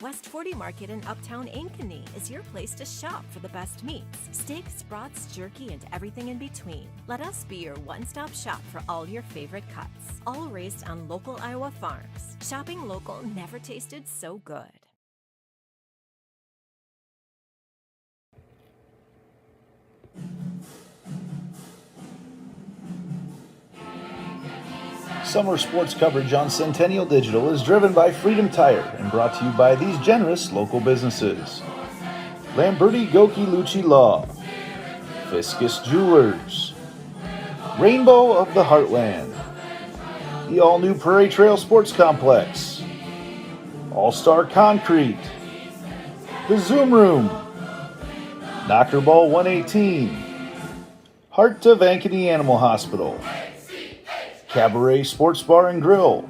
West 40 Market in Uptown Ankeny is your place to shop for the best meats, steaks, brats, jerky, and everything in between. Let us be your one-stop shop for all your favorite cuts, all raised on local Iowa farms. Shopping local never tasted so good. Summer sports coverage on Centennial Digital is driven by Freedom Tire and brought to you by these generous local businesses: Lamberti Goki Lucci Law, Fiscus Jewelers, Rainbow of the Heartland, the all-new Prairie Trail Sports Complex, All-Star Concrete, the Zoom Room, Knocker Ball 118, Heart of Ankeny Animal Hospital, Cabaret Sports Bar and Grill,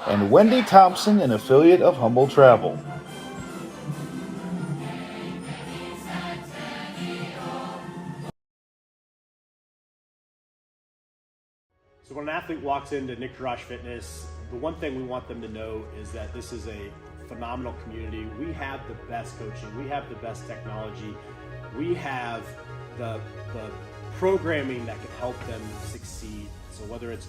and Wendy Thompson, an affiliate of Humble Travel. So when an athlete walks into Nick Garage Fitness, the one thing we want them to know is that this is a phenomenal community. We have the best coaching, we have the best technology, we have the programming that can help them succeed. So whether it's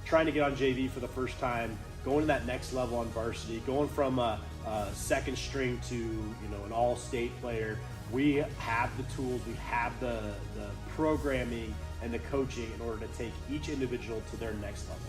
trying to get on JV for the first time, going to that next level on varsity, going from a second string to an all-state player, we have the tools, we have the programming and the coaching in order to take each individual to their next level.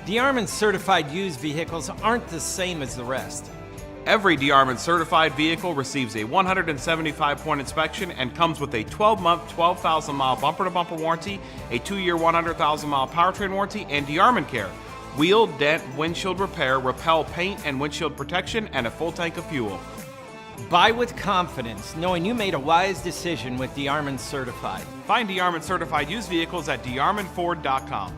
The Armin certified used vehicles aren't the same as the rest. Every Armin certified vehicle receives a 175-point inspection and comes with a 12-month, 12,000-mile bumper-to-bumper warranty, a 2-year, 100,000-mile powertrain warranty, and Armin Care: wheel, dent, windshield repair, repel paint and windshield protection, and a full tank of fuel. Buy with confidence, knowing you made a wise decision with Armin certified. Find Armin certified used vehicles at darminford.com.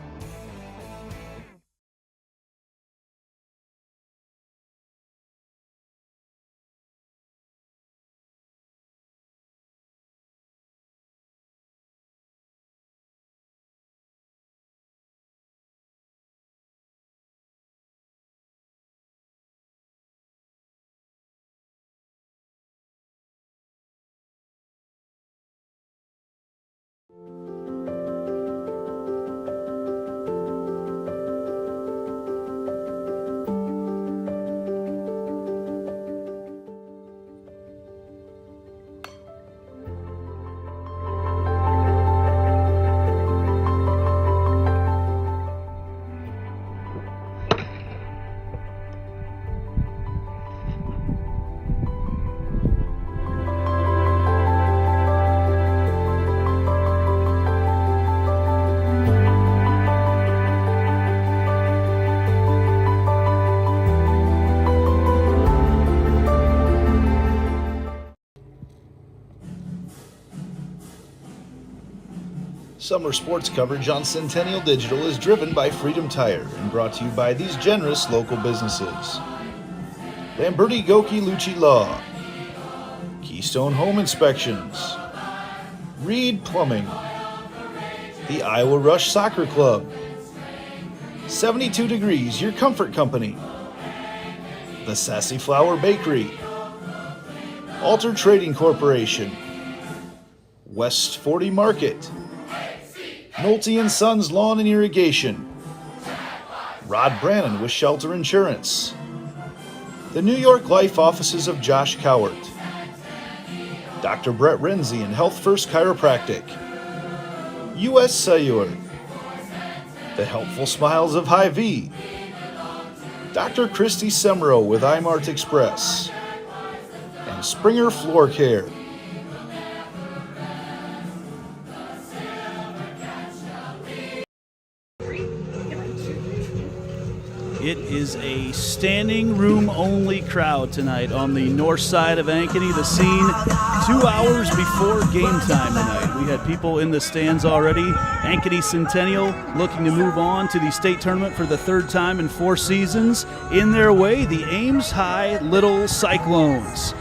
Summer sports coverage on Centennial Digital is driven by Freedom Tire and brought to you by these generous local businesses: Lamberti Goki Lucci Law, Keystone Home Inspections, Reed Plumbing, the Iowa Rush Soccer Club, 72 Degrees, your comfort company, the Sassy Flower Bakery, Alter Trading Corporation, West 40 Market, Nolte & Sons Lawn and Irrigation, Rod Brannon with Shelter Insurance, the New York Life offices of Josh Cowart, Dr. Brett Renzi and Health First Chiropractic, IGHSAU, the Helpful Smiles of Hy-Vee, Dr. Christy Semro with iMart Express, and Springer Floor Care. It is a standing room only crowd tonight on the north side of Ankeny. The scene 2 hours before game time tonight. We had people in the stands already. Ankeny Centennial looking to move on to the state tournament for the third time in 4 seasons. In their way, the Ames High Little Cyclones.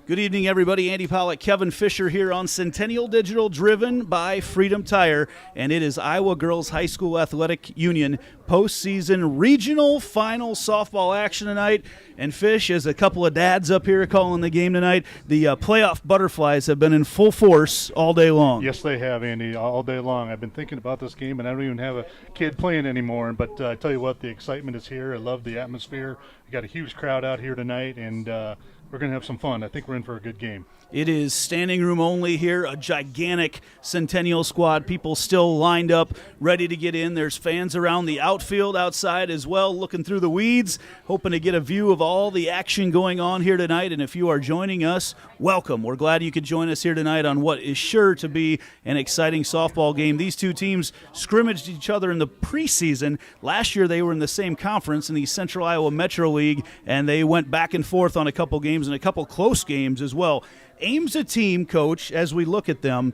Good evening, everybody. Andy Pollock, Kevin Fisher here on Centennial Digital, driven by Freedom Tire, and it is Iowa Girls High School Athletic Union postseason regional final softball action tonight. And Fish, as a couple of dads up here calling the game tonight, the playoff butterflies have been in full force all day long. Yes, they have, Andy, all day long. I've been thinking about this game, and I don't even have a kid playing anymore. But I tell you what, the excitement is here. I love the atmosphere. We got a huge crowd out here tonight, and we're going to have some fun. I think we're in for a good game. It is standing room only here, a gigantic Centennial squad. People still lined up, ready to get in. There's fans around the outfield outside as well, looking through the weeds, hoping to get a view of all the action going on here tonight. And if you are joining us, welcome. We're glad you could join us here tonight on what is sure to be an exciting softball game. These two teams scrimmaged each other in the preseason. Last year they were in the same conference in the Central Iowa Metro League, and they went back and forth on a couple games and a couple close games as well. Ames a team, Coach, as we look at them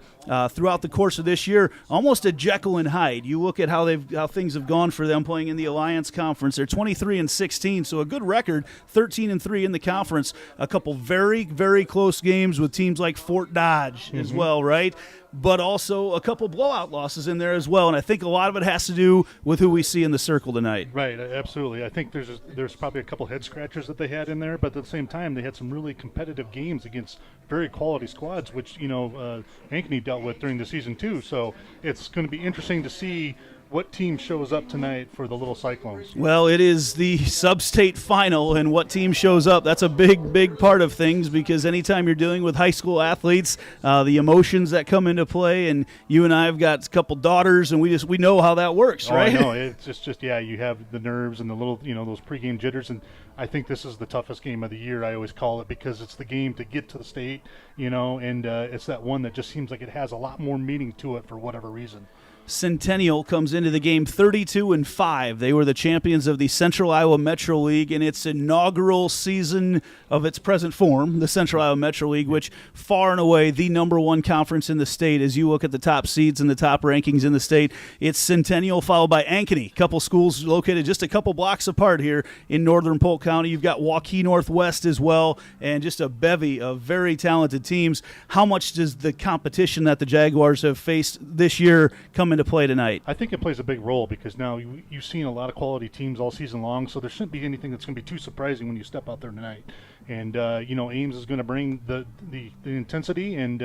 throughout the course of this year, almost a Jekyll and Hyde. You look at how things have gone for them playing in the Alliance Conference. They're 23-16, so a good record, 13-3 in the conference. A couple very, very close games with teams like Fort Dodge as well, right? But also a couple blowout losses in there as well, and I think a lot of it has to do with who we see in the circle tonight. Right, absolutely. I think there's probably a couple head scratchers that they had in there, but at the same time, they had some really competitive games against very quality squads, which Ankeny dealt with during the season too. So it's going to be interesting to see what team shows up tonight for the Little Cyclones. Well, it is the sub-state final, and what team shows up, that's a big, big part of things, because anytime you're dealing with high school athletes, the emotions that come into play, and you and I have got a couple daughters, and we know how that works, right? I know. It's just you have the nerves and the little, those pregame jitters, and I think this is the toughest game of the year, I always call it, because it's the game to get to the state, and it's that one that just seems like it has a lot more meaning to it for whatever reason. Centennial comes into the game 32-5. They were the champions of the Central Iowa Metro League in its inaugural season of its present form, the Central Iowa Metro League, which far and away the number one conference in the state. As you look at the top seeds and the top rankings in the state, it's Centennial followed by Ankeny. A couple schools located just a couple blocks apart here in northern Polk County. You've got Waukee Northwest as well, and just a bevy of very talented teams. How much does the competition that the Jaguars have faced this year come into play tonight? I think it plays a big role, because now you've seen a lot of quality teams all season long, so there shouldn't be anything that's going to be too surprising when you step out there tonight. And Ames is going to bring the intensity and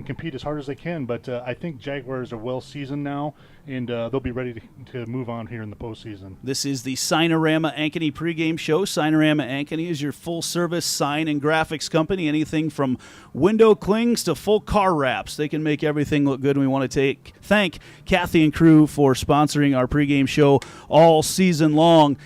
compete as hard as they can. But I think Jaguars are well seasoned now, and they'll be ready to move on here in the postseason. This is the Signarama Ankeny pregame show. Signarama Ankeny is your full-service sign and graphics company. Anything from window clings to full car wraps. They can make everything look good. And we want to thank Kathy and crew for sponsoring our pregame show all season long.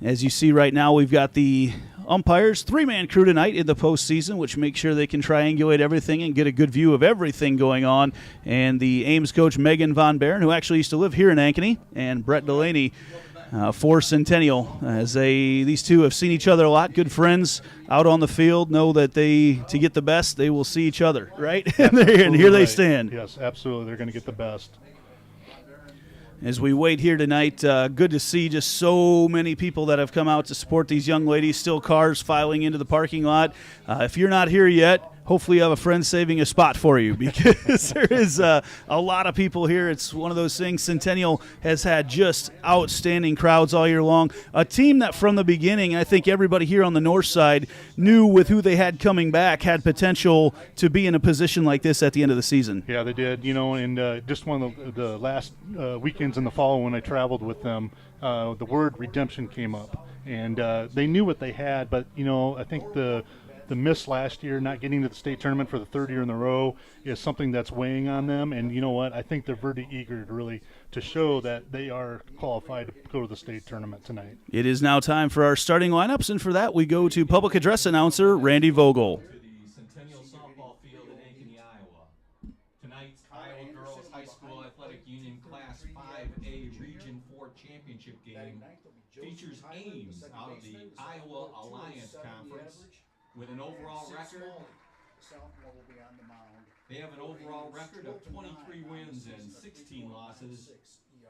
As you see right now, we've got the umpires, 3-man crew tonight in the postseason, which makes sure they can triangulate everything and get a good view of everything going on. And the Ames coach, Megan Von Baron, who actually used to live here in Ankeny, and Brett Delaney for Centennial. As these two have seen each other a lot, good friends out on the field, know that to get the best, they will see each other, right? And here they stand. Yes, absolutely. They're going to get the best. As we wait here tonight, good to see just so many people that have come out to support these young ladies. Still cars filing into the parking lot. If you're not here yet, hopefully you have a friend saving a spot for you, because there is a lot of people here. It's one of those things. Centennial has had just outstanding crowds all year long. A team that from the beginning, I think everybody here on the north side knew with who they had coming back had potential to be in a position like this at the end of the season. Yeah, they did. And just one of the last weekends in the fall when I traveled with them, the word redemption came up. And they knew what they had, but, I think the the miss last year, not getting to the state tournament for the third year in a row, is something that's weighing on them. And you know what? I think they're very eager to show that they are qualified to go to the state tournament tonight. It is now time for our starting lineups, and for that we go to public address announcer Randy Vogel. To the Centennial softball field in Ankeny, Iowa. Tonight's Iowa Girls High School Athletic Union Class 5A Region 4 Championship game features Ames out of the Iowa Alliance Conference with an overall record. They have an overall record of 23 wins and 16 losses.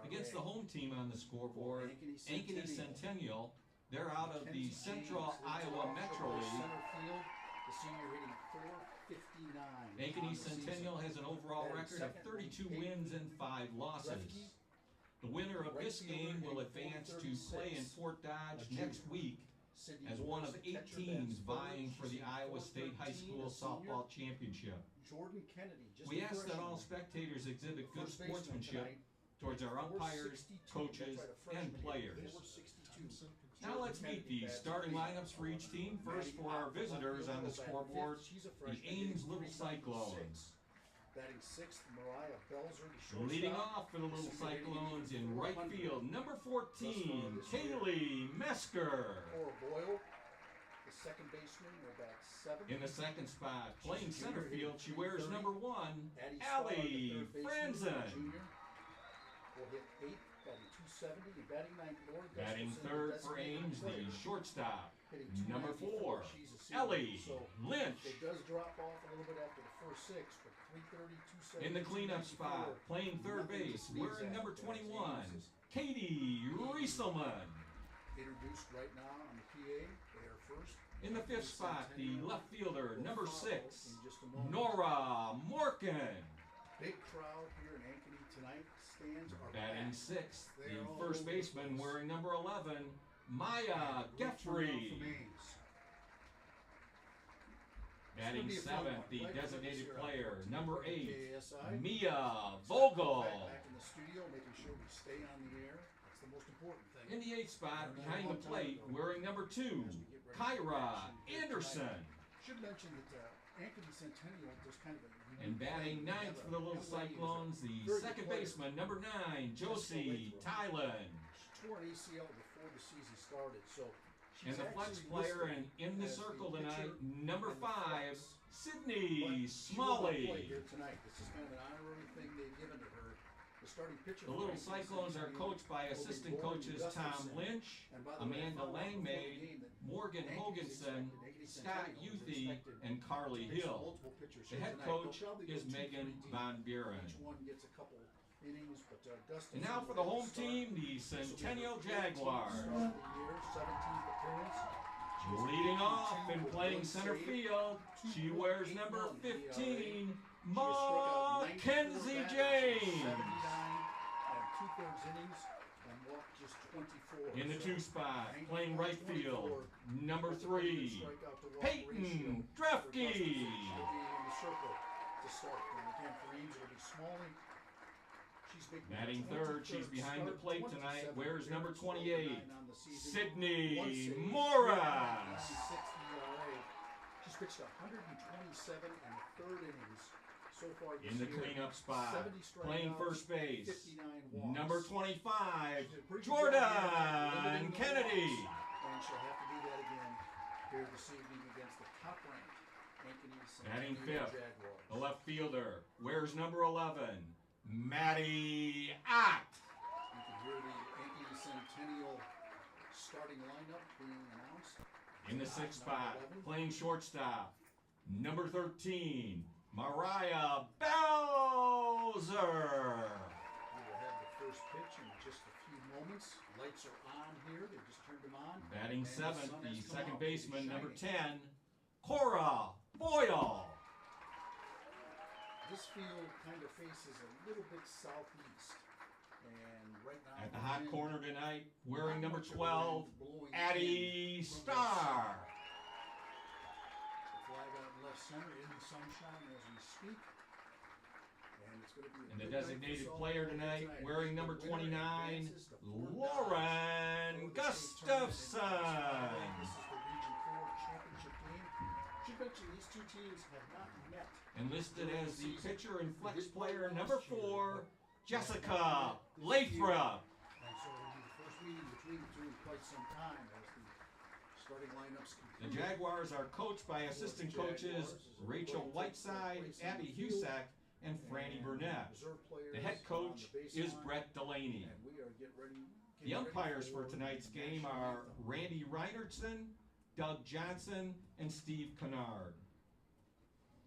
Against the home team on the scoreboard, Ankeny Centennial, they're out of the Central Iowa Metro League. Ankeny Centennial has an overall record of 32 wins and 5 losses. The winner of this game will advance to play in Fort Dodge next week as one of 8 teams vying for the Iowa State High School Softball Championship. We ask that all spectators exhibit good sportsmanship towards our umpires, coaches, and players. Now let's meet the starting lineups for each team. First, for our visitors on the scoreboard, the Ames Little Cyclones. Leading off for the Little Cyclones in right field, number 14, Kaylee Mesker. In the second spot, playing center field, she wears number 1, Allie Franzen. Batting third for Ames, the shortstop, number 4, Ellie Lynch. In the cleanup spot, playing third base, wearing number 21, Katie Rieselman. In the fifth spot, the left fielder, number 6, Nora Morgan. Big crowd here in Ankeny tonight. Stands are batting sixth, the first baseman wearing number 11, Maya Geffrey. Batting seventh, the designated player, number 8, Mia Vogel. Back in the studio, making sure we stay on the air. That's the most important thing. In the 8th spot, behind the plate, wearing number 2, Kyra Anderson. Should mention that Ankeny Centennial does kind of a and batting 9th for the Little Cyclones, the second baseman, number 9, Josie Tylen. She tore an ACL before the season started, so and the flex player in the circle tonight, number 5, Sydney Smalley. Here tonight. This is kind of an honorary thing they've given to her. The starting pitcher. The Little Cyclones are coached by assistant coaches Tom Lynch, Amanda Langmaid, Morgan Hoganson, Scott Youthy, and Carly Hill. The head coach is Megan Von Buren. And now for the home team, the Centennial Jaguars. Leading off and playing center field, she wears number 15, Mackenzie James. In the 2 spot, playing right field, number 3, Peyton Drefke. Batting third, she's behind the plate tonight, wears number 28, Sydney Morris. She's pitched 127 and a third innings so far this in the year. Cleanup spot, playing first base, 59 number 25, Jordan Kennedy. And she'll have to do that again here this evening against the top-ranked Ankeny Batting Centennial fifth, Jaguars. the left fielder, wears number 11, Maddie Ott. You can hear the Ankeny Centennial starting lineup being announced. In the 6th spot, playing shortstop, number 13, Mariah Bowser. We will have the first pitch in just a few moments. Lights are on here. They just turned them on. Batting And the 7th, sun the has come second out. baseman, It's number shining. 10, Cora Boyle. This field kind of faces a little bit southeast. And right now, At the we're hot in corner tonight, wearing not number much of a 12, wind blowing Addie in from the Starr. south. The flag out left center in the sunshine as we speak. And it's going to be a And the good night for designated softball player here tonight, wearing number The winner 29, advances to Fort Dodge Lauren for the state tournament in Gustafson. This is the Region 4 championship game. you mentioned these two teams have not met. Enlisted as the pitcher and flex player number 4, Jessica Lathrop. And so it'll be the first meeting between the two in quite some time as the starting lineups The complete. Jaguars are coached by assistant coaches Rachel Whiteside, Abby Husak, and Franny Burnett. The head coach is Brett Delaney. And we are getting ready. The umpires for tonight's game are Randy Reinertson, Doug Johnson, and Steve Kennard.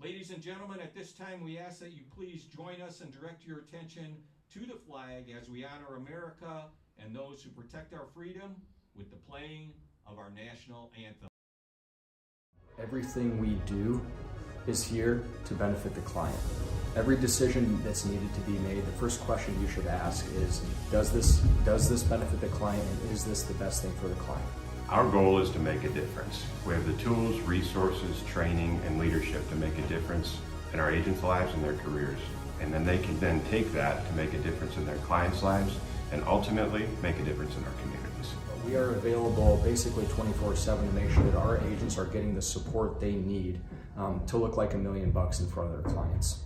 Ladies and gentlemen, at this time we ask that you please join us and direct your attention to the flag as we honor America and those who protect our freedom with the playing of our national anthem. Everything we do is here to benefit the client. Every decision that's needed to be made, the first question you should ask is, does this benefit the client, and is this the best thing for the client? Our goal is to make a difference. We have the tools, resources, training, and leadership to make a difference in our agents' lives and their careers. And then they can then take that to make a difference in their clients' lives and ultimately make a difference in our communities. We are available basically 24/7 to make sure that our agents are getting the support they need to look like $1 million in front of their clients.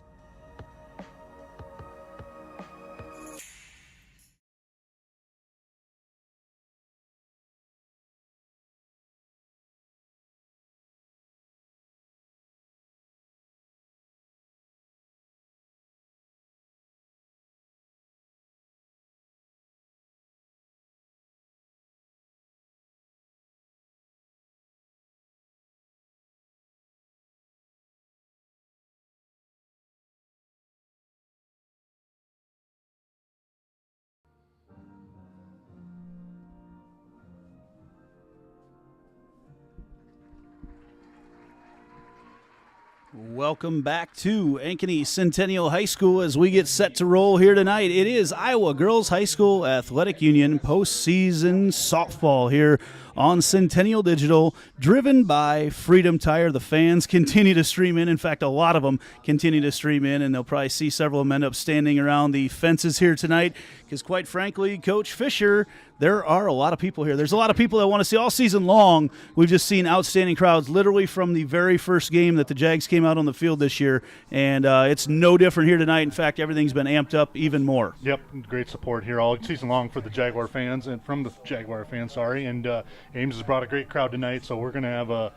Welcome back to Ankeny Centennial High School as we get set to roll here tonight. It is Iowa Girls High School Athletic Union postseason softball here on Centennial Digital, driven by Freedom Tire. The fans continue to stream in. In fact, a lot of them continue to stream in, and they'll probably see several of them end up standing around the fences here tonight because, quite frankly, Coach Fisher, there are a lot of people here. There's a lot of people that want to see all season long. We've just seen outstanding crowds literally from the very first game that the Jags came out on the field this year, and it's no different here tonight. In fact, everything's been amped up even more. Yep, great support here all season long for the Jaguar fans and from the Jaguar fans. And Ames has brought a great crowd tonight, so we're gonna have a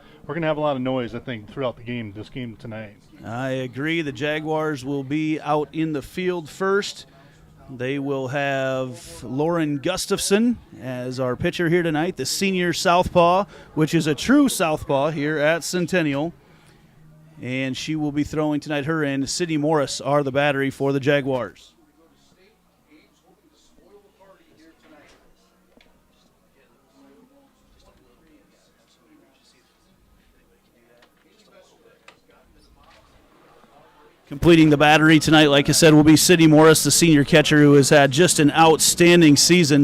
lot of noise, I think, throughout the game. This game tonight. I agree. The Jaguars will be out in the field first. They will have Lauren Gustafson as our pitcher here tonight, the senior southpaw, which is a true southpaw here at Centennial. And she will be throwing tonight. Her and Sydney Morris are the battery for the Jaguars. Completing the battery tonight, like I said, will be Sydney Morris, the senior catcher, who has had just an outstanding season.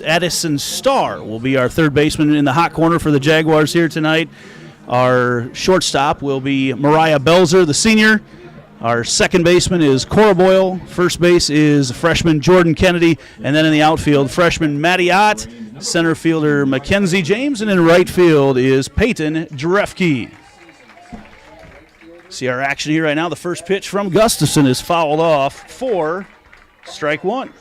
Addison Starr will be our third baseman in the hot corner for the Jaguars here tonight. Our shortstop will be Mariah Belzer, the senior. Our second baseman is Cora Boyle. First base is freshman Jordan Kennedy. And then in the outfield, freshman Maddie Ott, center fielder Mackenzie James, and in right field is Peyton Drefke. See our action here right now. The first pitch from Gustafson is fouled off for strike one.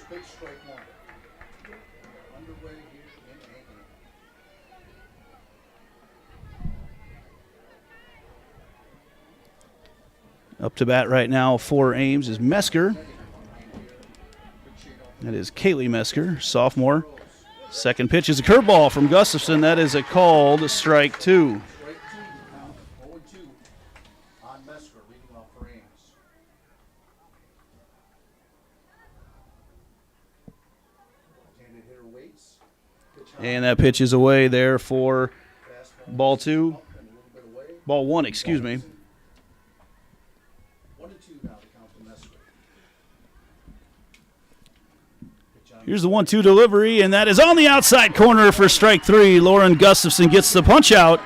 Up to bat right now for Ames is Mesker. That is Kaylee Mesker, sophomore. Second pitch is a curveball from Gustafson. That is a called strike two. And that pitch is away there for ball one, excuse me. Here's the 1-2 delivery, and that is on the outside corner for strike three. Lauren Gustafson gets the punch out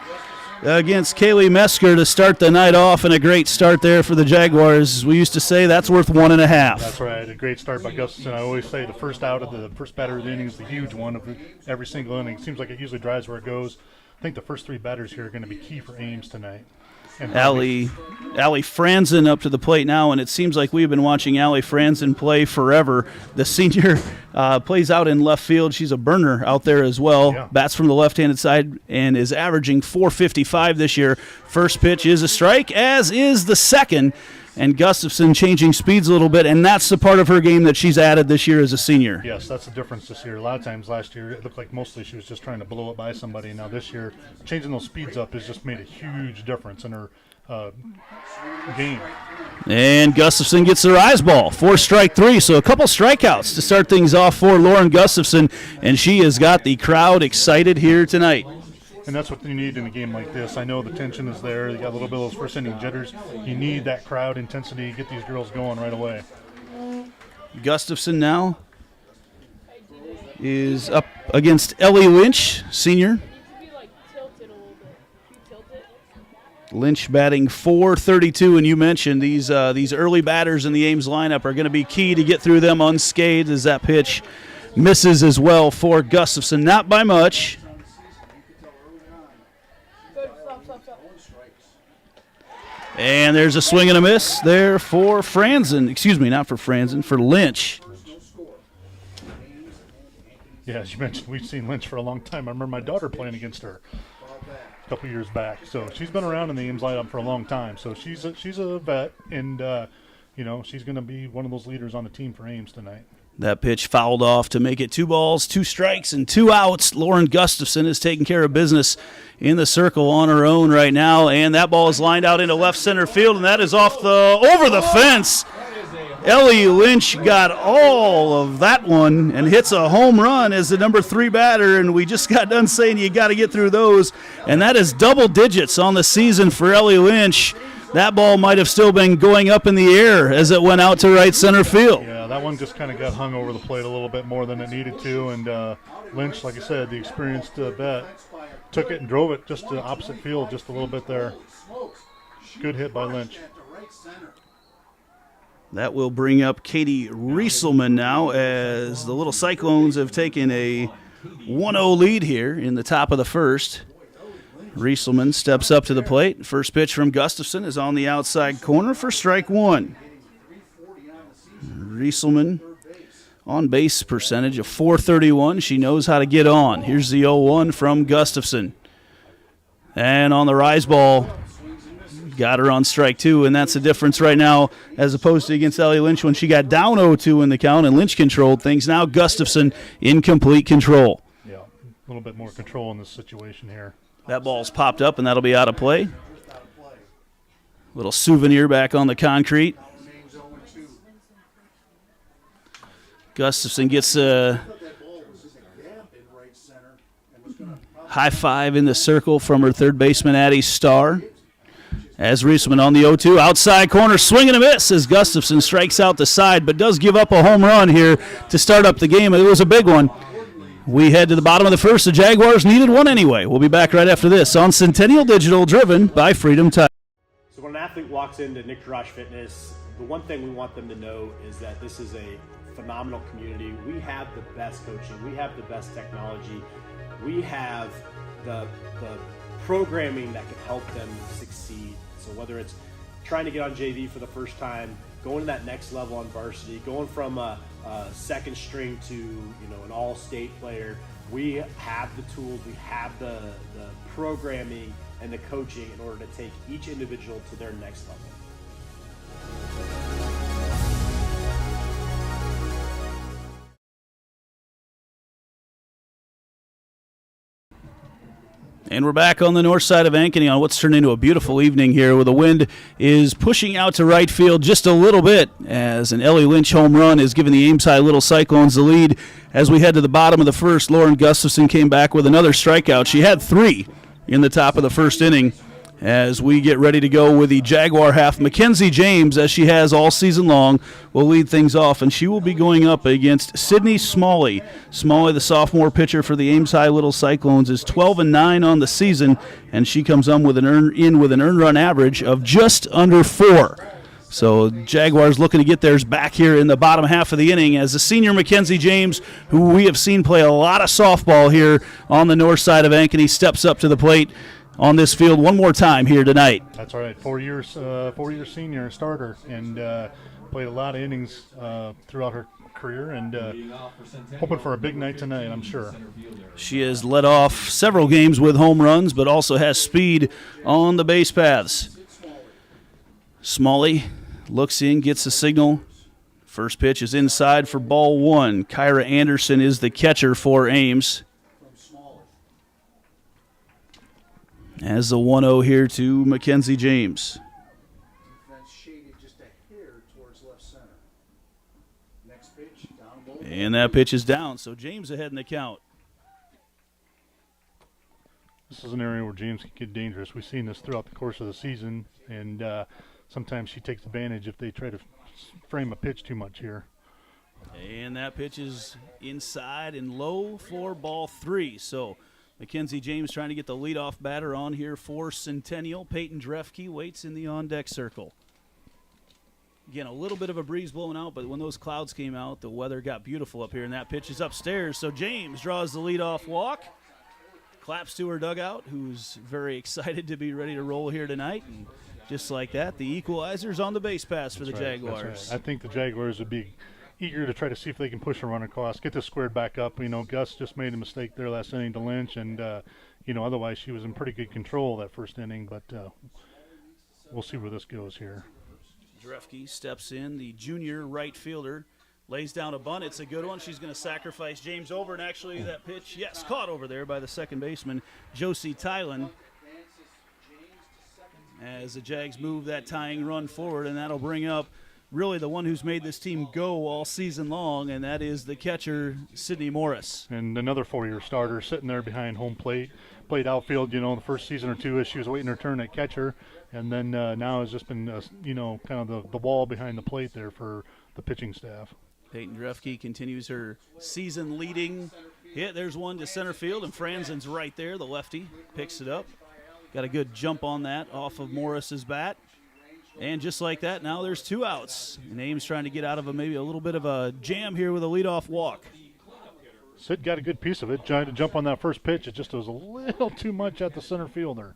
against Kaylee Mesker to start the night off, and a great start there for the Jaguars. We used to say that's worth 1.5. That's right, a great start by Gustafson. I always say the first out of the first batter of the inning is the huge one of every single inning. It seems like it usually drives where it goes. I think the first three batters here are going to be key for Ames tonight. Allie Franzen up to the plate now, and it seems like we've been watching Allie Franzen play forever. The senior plays out in left field. She's a burner out there as well. Yeah. Bats from the left-handed side and is averaging .455 this year. First pitch is a strike, as is the second. And Gustafson changing speeds a little bit, and that's the part of her game that she's added this year as a senior. Yes, that's the difference this year. A lot of times last year, it looked like mostly she was just trying to blow it by somebody. Now this year, changing those speeds up has just made a huge difference in her game. And Gustafson gets the rise ball, 4-3, so a couple strikeouts to start things off for Lauren Gustafson, and she has got the crowd excited here tonight. And that's what you need in a game like this. I know the tension is there. You got a little bit of those first inning jitters. You need that crowd intensity, get these girls going right away. Gustafson now is up against Ellie Lynch, senior. Lynch batting .432, and you mentioned these early batters in the Ames lineup are going to be key to get through them unscathed, as that pitch misses as well for Gustafson. Not by much. And there's a swing and a miss there for Franzen. Excuse me, not for Franzen, for Lynch. Yeah, as you mentioned, we've seen Lynch for a long time. I remember my daughter playing against her a couple years back. So she's been around in the Ames lineup for a long time. So she's a vet, and she's going to be one of those leaders on the team for Ames tonight. That pitch fouled off to make it 2 balls, 2 strikes, and 2 outs. Lauren Gustafson is taking care of business in the circle on her own right now, and that ball is lined out into left center field, and that is over the fence. Ellie Lynch got all of that one and hits a home run as the number 3 batter, and we just got done saying you got to get through those, and that is double digits on the season for Ellie Lynch. That ball might have still been going up in the air as it went out to right center field. Yeah, that one just kind of got hung over the plate a little bit more than it needed to, and Lynch, like I said, the experienced vet, took it and drove it just to opposite field just a little bit there. Good hit by Lynch. That will bring up Katie Rieselman now, as the Little Cyclones have taken a 1-0 lead here in the top of the first. Rieselman steps up to the plate. First pitch from Gustafson is on the outside corner for strike 1. Rieselman on base percentage of .431. She knows how to get on. Here's the 0-1 from Gustafson. And on the rise ball, got her on strike 2, and that's the difference right now as opposed to against Ellie Lynch when she got down 0-2 in the count and Lynch controlled things. Now Gustafson in complete control. Yeah, a little bit more control in this situation here. That ball's popped up, and that'll be out of play. Little souvenir back on the concrete. Gustafson gets a high five in the circle from her third baseman, Addie Starr. As Rieselman on the 0-2, outside corner, swing and a miss as Gustafson strikes out the side, but does give up a home run here to start up the game. It was a big one. We head to the bottom of the first. The Jaguars needed one anyway. We'll be back right after this on Centennial Digital, driven by Freedom Tire. So when an athlete walks into Nick Garage Fitness, the one thing we want them to know is that this is a phenomenal community. We have the best coaching. We have the best technology. We have the programming that can help them succeed. So whether it's trying to get on JV for the first time, going to that next level on varsity, going from a second string to an all-state player, we have the tools, we have the programming and the coaching in order to take each individual to their next level. And we're back on the north side of Ankeny on what's turned into a beautiful evening here, where the wind is pushing out to right field just a little bit as an Ellie Lynch home run is giving the Ames High Little Cyclones the lead. As we head to the bottom of the first, Lauren Gustafson came back with another strikeout. She had 3 in the top of the first inning. As we get ready to go with the Jaguar half, Mackenzie James, as she has all season long, will lead things off, and she will be going up against Sydney Smalley. Smalley, the sophomore pitcher for the Ames High Little Cyclones, is 12-9 on the season, and she comes on with an earned run average of just under 4. So Jaguars looking to get theirs back here in the bottom half of the inning as the senior Mackenzie James, who we have seen play a lot of softball here on the north side of Ankeny, steps up to the plate. on this field one more time here tonight. That's all right. 4 year senior starter, and played a lot of innings throughout her career, and hoping for a big night tonight, I'm sure. She has led off several games with home runs, but also has speed on the base paths. Smalley looks in, gets a signal. First pitch is inside for ball one. Kyra Anderson is the catcher for Ames. As the 1-0 here to Mackenzie James. And that pitch is down, so James ahead in the count. This is an area where James can get dangerous. We've seen this throughout the course of the season, and sometimes she takes advantage if they try to frame a pitch too much here. And that pitch is inside and low for ball three. So Mackenzie James trying to get the leadoff batter on here for Centennial. Peyton Drefke waits in the on-deck circle. Again, a little bit of a breeze blowing out, but when those clouds came out, the weather got beautiful up here, and that pitch is upstairs. So James draws the leadoff walk, claps to her dugout, who's very excited to be ready to roll here tonight. And just like that, the equalizer's on the base pass for the Jaguars. Right. I think the Jaguars would be eager to try to see if they can push a run across, get this squared back up. You know, Gus just made a mistake there last inning to Lynch, and, otherwise she was in pretty good control that first inning, but we'll see where this goes here. Drefke steps in, the junior right fielder, lays down a bunt. It's a good one. She's going to sacrifice James over, and actually that pitch, caught over there by the second baseman, Josie Tylen. As the Jags move that tying run forward, and that'll bring up really the one who's made this team go all season long, and that is the catcher, Sydney Morris. And another 4-year starter sitting there behind home plate. Played outfield, the first season or two as she was waiting her turn at catcher, and then now has just been, kind of the wall behind the plate there for the pitching staff. Peyton Drefke continues her season-leading hit. There's one to center field, and Franzen's right there. The lefty picks it up. Got a good jump on that off of Morris's bat. And just like that, now there's 2 outs. And Ames trying to get out of maybe a little bit of a jam here with a leadoff walk. Sid got a good piece of it, trying to jump on that first pitch. It just was a little too much at the center fielder.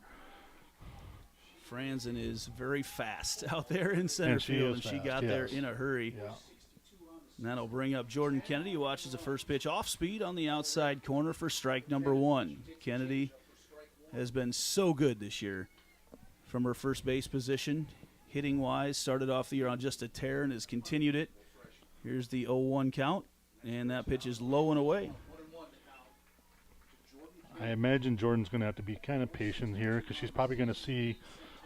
Franzen is very fast out there in center field, and she got there in a hurry. Yeah. And that'll bring up Jordan Kennedy, who watches the first pitch off speed on the outside corner for strike number 1. Kennedy has been so good this year from her first base position. Hitting-wise, started off the year on just a tear and has continued it. Here's the 0-1 count, and that pitch is low and away. I imagine Jordan's going to have to be kind of patient here because she's probably going to see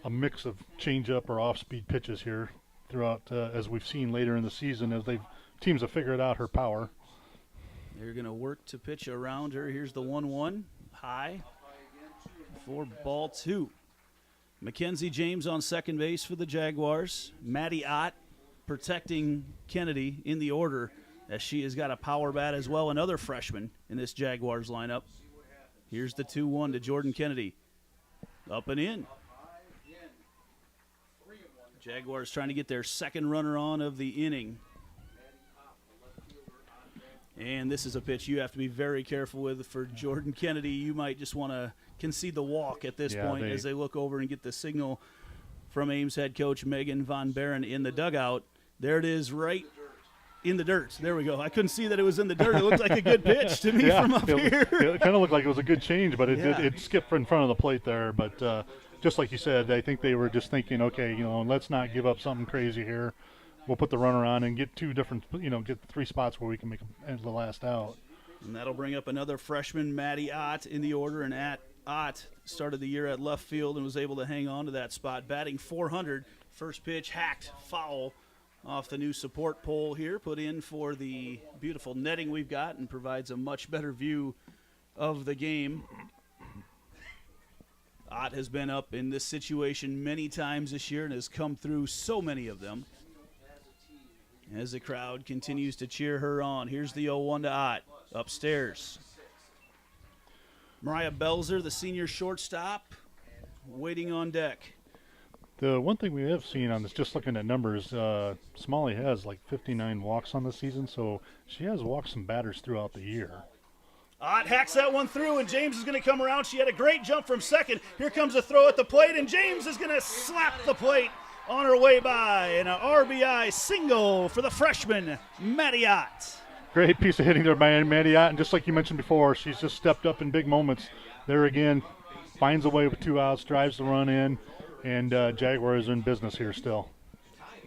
a mix of change-up or off-speed pitches here throughout, as we've seen later in the season, as teams have figured out her power. They're going to work to pitch around her. Here's the 1-1, high for ball 2. Mackenzie James on second base for the Jaguars. Maddie Ott protecting Kennedy in the order, as she has got a power bat as well, another freshman in this Jaguars lineup. Here's the 2-1 to Jordan Kennedy. Up and in. Jaguars trying to get their second runner on of the inning. And this is a pitch you have to be very careful with for Jordan Kennedy. You might just want to concede the walk at this point as they look over and get the signal from Ames head coach Megan Von Barren in the dugout. There it is, right in the dirt. There we go. I couldn't see that it was in the dirt. It looked like a good pitch to me from up here. It kind of looked like it was a good change, but it skipped in front of the plate there. But just like you said, I think they were just thinking, okay, let's not give up something crazy here. We'll put the runner on and get 2 different, get 3 spots where we can make the last out. And that'll bring up another freshman, Maddie Ott, in the order. And Ott started the year at left field and was able to hang on to that spot, batting .400. First pitch hacked foul off the new support pole here, put in for the beautiful netting we've got, and provides a much better view of the game. Ott has been up in this situation many times this year and has come through so many of them. As the crowd continues to cheer her on, here's the 0-1 to Ott. Upstairs, Mariah Belzer, the senior shortstop, waiting on deck. The one thing we have seen on this, just looking at numbers, Smalley has like 59 walks on the season, so she has walked some batters throughout the year. Ott hacks that one through, and James is going to come around. She had a great jump from second. Here comes a throw at the plate, and James is going to slap the plate on her way by. And an RBI single for the freshman, Maddie Ott. Great piece of hitting there by Maddie Ott, and just like you mentioned before, she's just stepped up in big moments. There again, finds a way with 2 outs, drives the run in, and Jaguars are in business here still.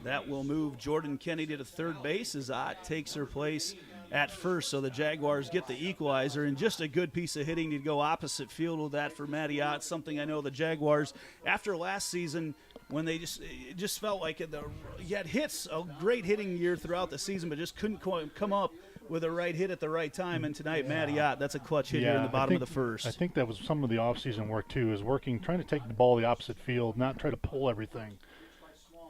That will move Jordan Kennedy to third base as Ott takes her place at first, so the Jaguars get the equalizer, and just a good piece of hitting to go opposite field with that for Maddie Ott, something I know the Jaguars, after last season, when they just felt like you had hits, a great hitting year throughout the season, but just couldn't come up with a right hit at the right time, and tonight, Maddie Ott, that's a clutch hit here in the bottom of the first. I think that was some of the offseason work, too, is trying to take the ball the opposite field, not try to pull everything.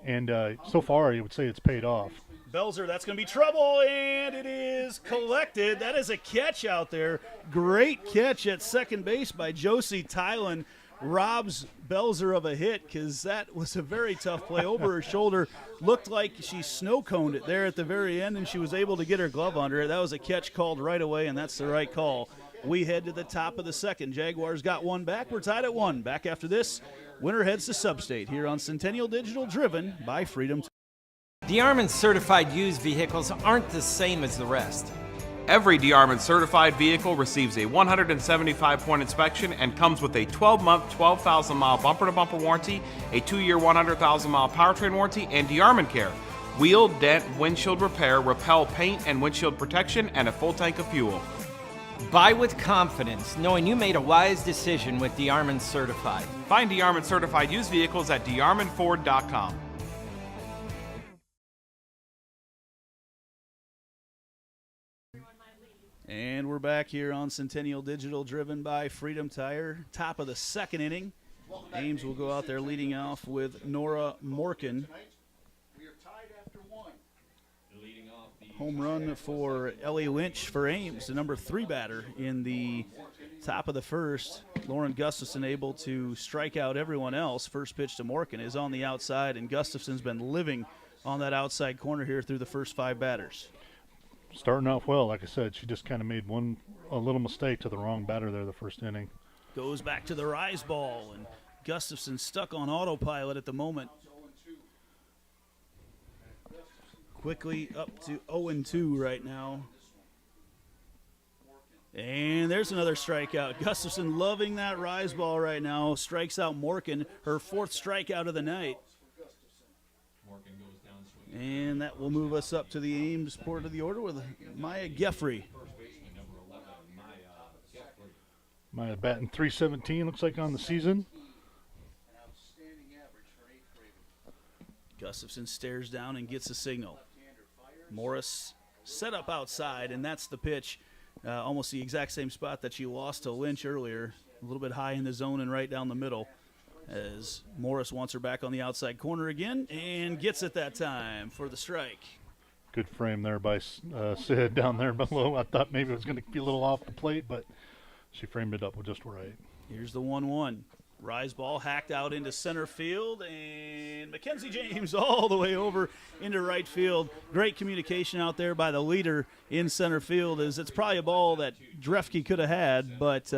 And so far, you would say it's paid off. Belzer, that's going to be trouble, and it is collected. That is a catch out there. Great catch at second base by Josie Tylen. Robs Belzer of a hit because that was a very tough play over her shoulder. Looked like she snow-coned it there at the very end, and she was able to get her glove under it. That was a catch called right away, and that's the right call. We head to the top of the second. Jaguars got one back. We're tied at 1. Back after this, winner heads to Substate here on Centennial Digital, driven by Freedom. The Armin certified used vehicles aren't the same as the rest. Every Armin certified vehicle receives a 175-point inspection and comes with a 12-month, 12,000-mile bumper-to-bumper warranty, a 2-year, 100,000-mile powertrain warranty, and Armin Care. Wheel, dent, windshield repair, repel paint and windshield protection, and a full tank of fuel. Buy with confidence, knowing you made a wise decision with Armin certified. Find Armin certified used vehicles at DeArminFord.com. And we're back here on Centennial Digital, driven by Freedom Tire. Top of the second inning. Ames will go out there leading off with Nora Morkin. Home run for Ellie Lynch for Ames, the number 3 batter in the top of the first. Lauren Gustafson able to strike out everyone else. First pitch to Morkin is on the outside, and Gustafson's been living on that outside corner here through the first 5 batters. Starting off well, like I said, she just kind of made a little mistake to the wrong batter there the first inning. Goes back to the rise ball, and Gustafson stuck on autopilot at the moment. Quickly up to 0-2 right now. And there's another strikeout. Gustafson loving that rise ball right now. Strikes out Morkin, her 4th strikeout of the night. And that will move us up to the Ames port of the order with Maya Geffrey. Maya batting .317 looks like on the season. Gustafson stares down and gets a signal. Morris set up outside, and that's the pitch. Almost the exact same spot that she lost to Lynch earlier. A little bit high in the zone and right down the middle, as Morris wants her back on the outside corner again and gets it that time for the strike. Good frame there by Sid down there below. I thought maybe it was going to be a little off the plate, but she framed it up just right. Here's the 1-1. Rise ball hacked out into center field, and Mackenzie James all the way over into right field. Great communication out there by the leader in center field, as it's probably a ball that Drefke could have had, but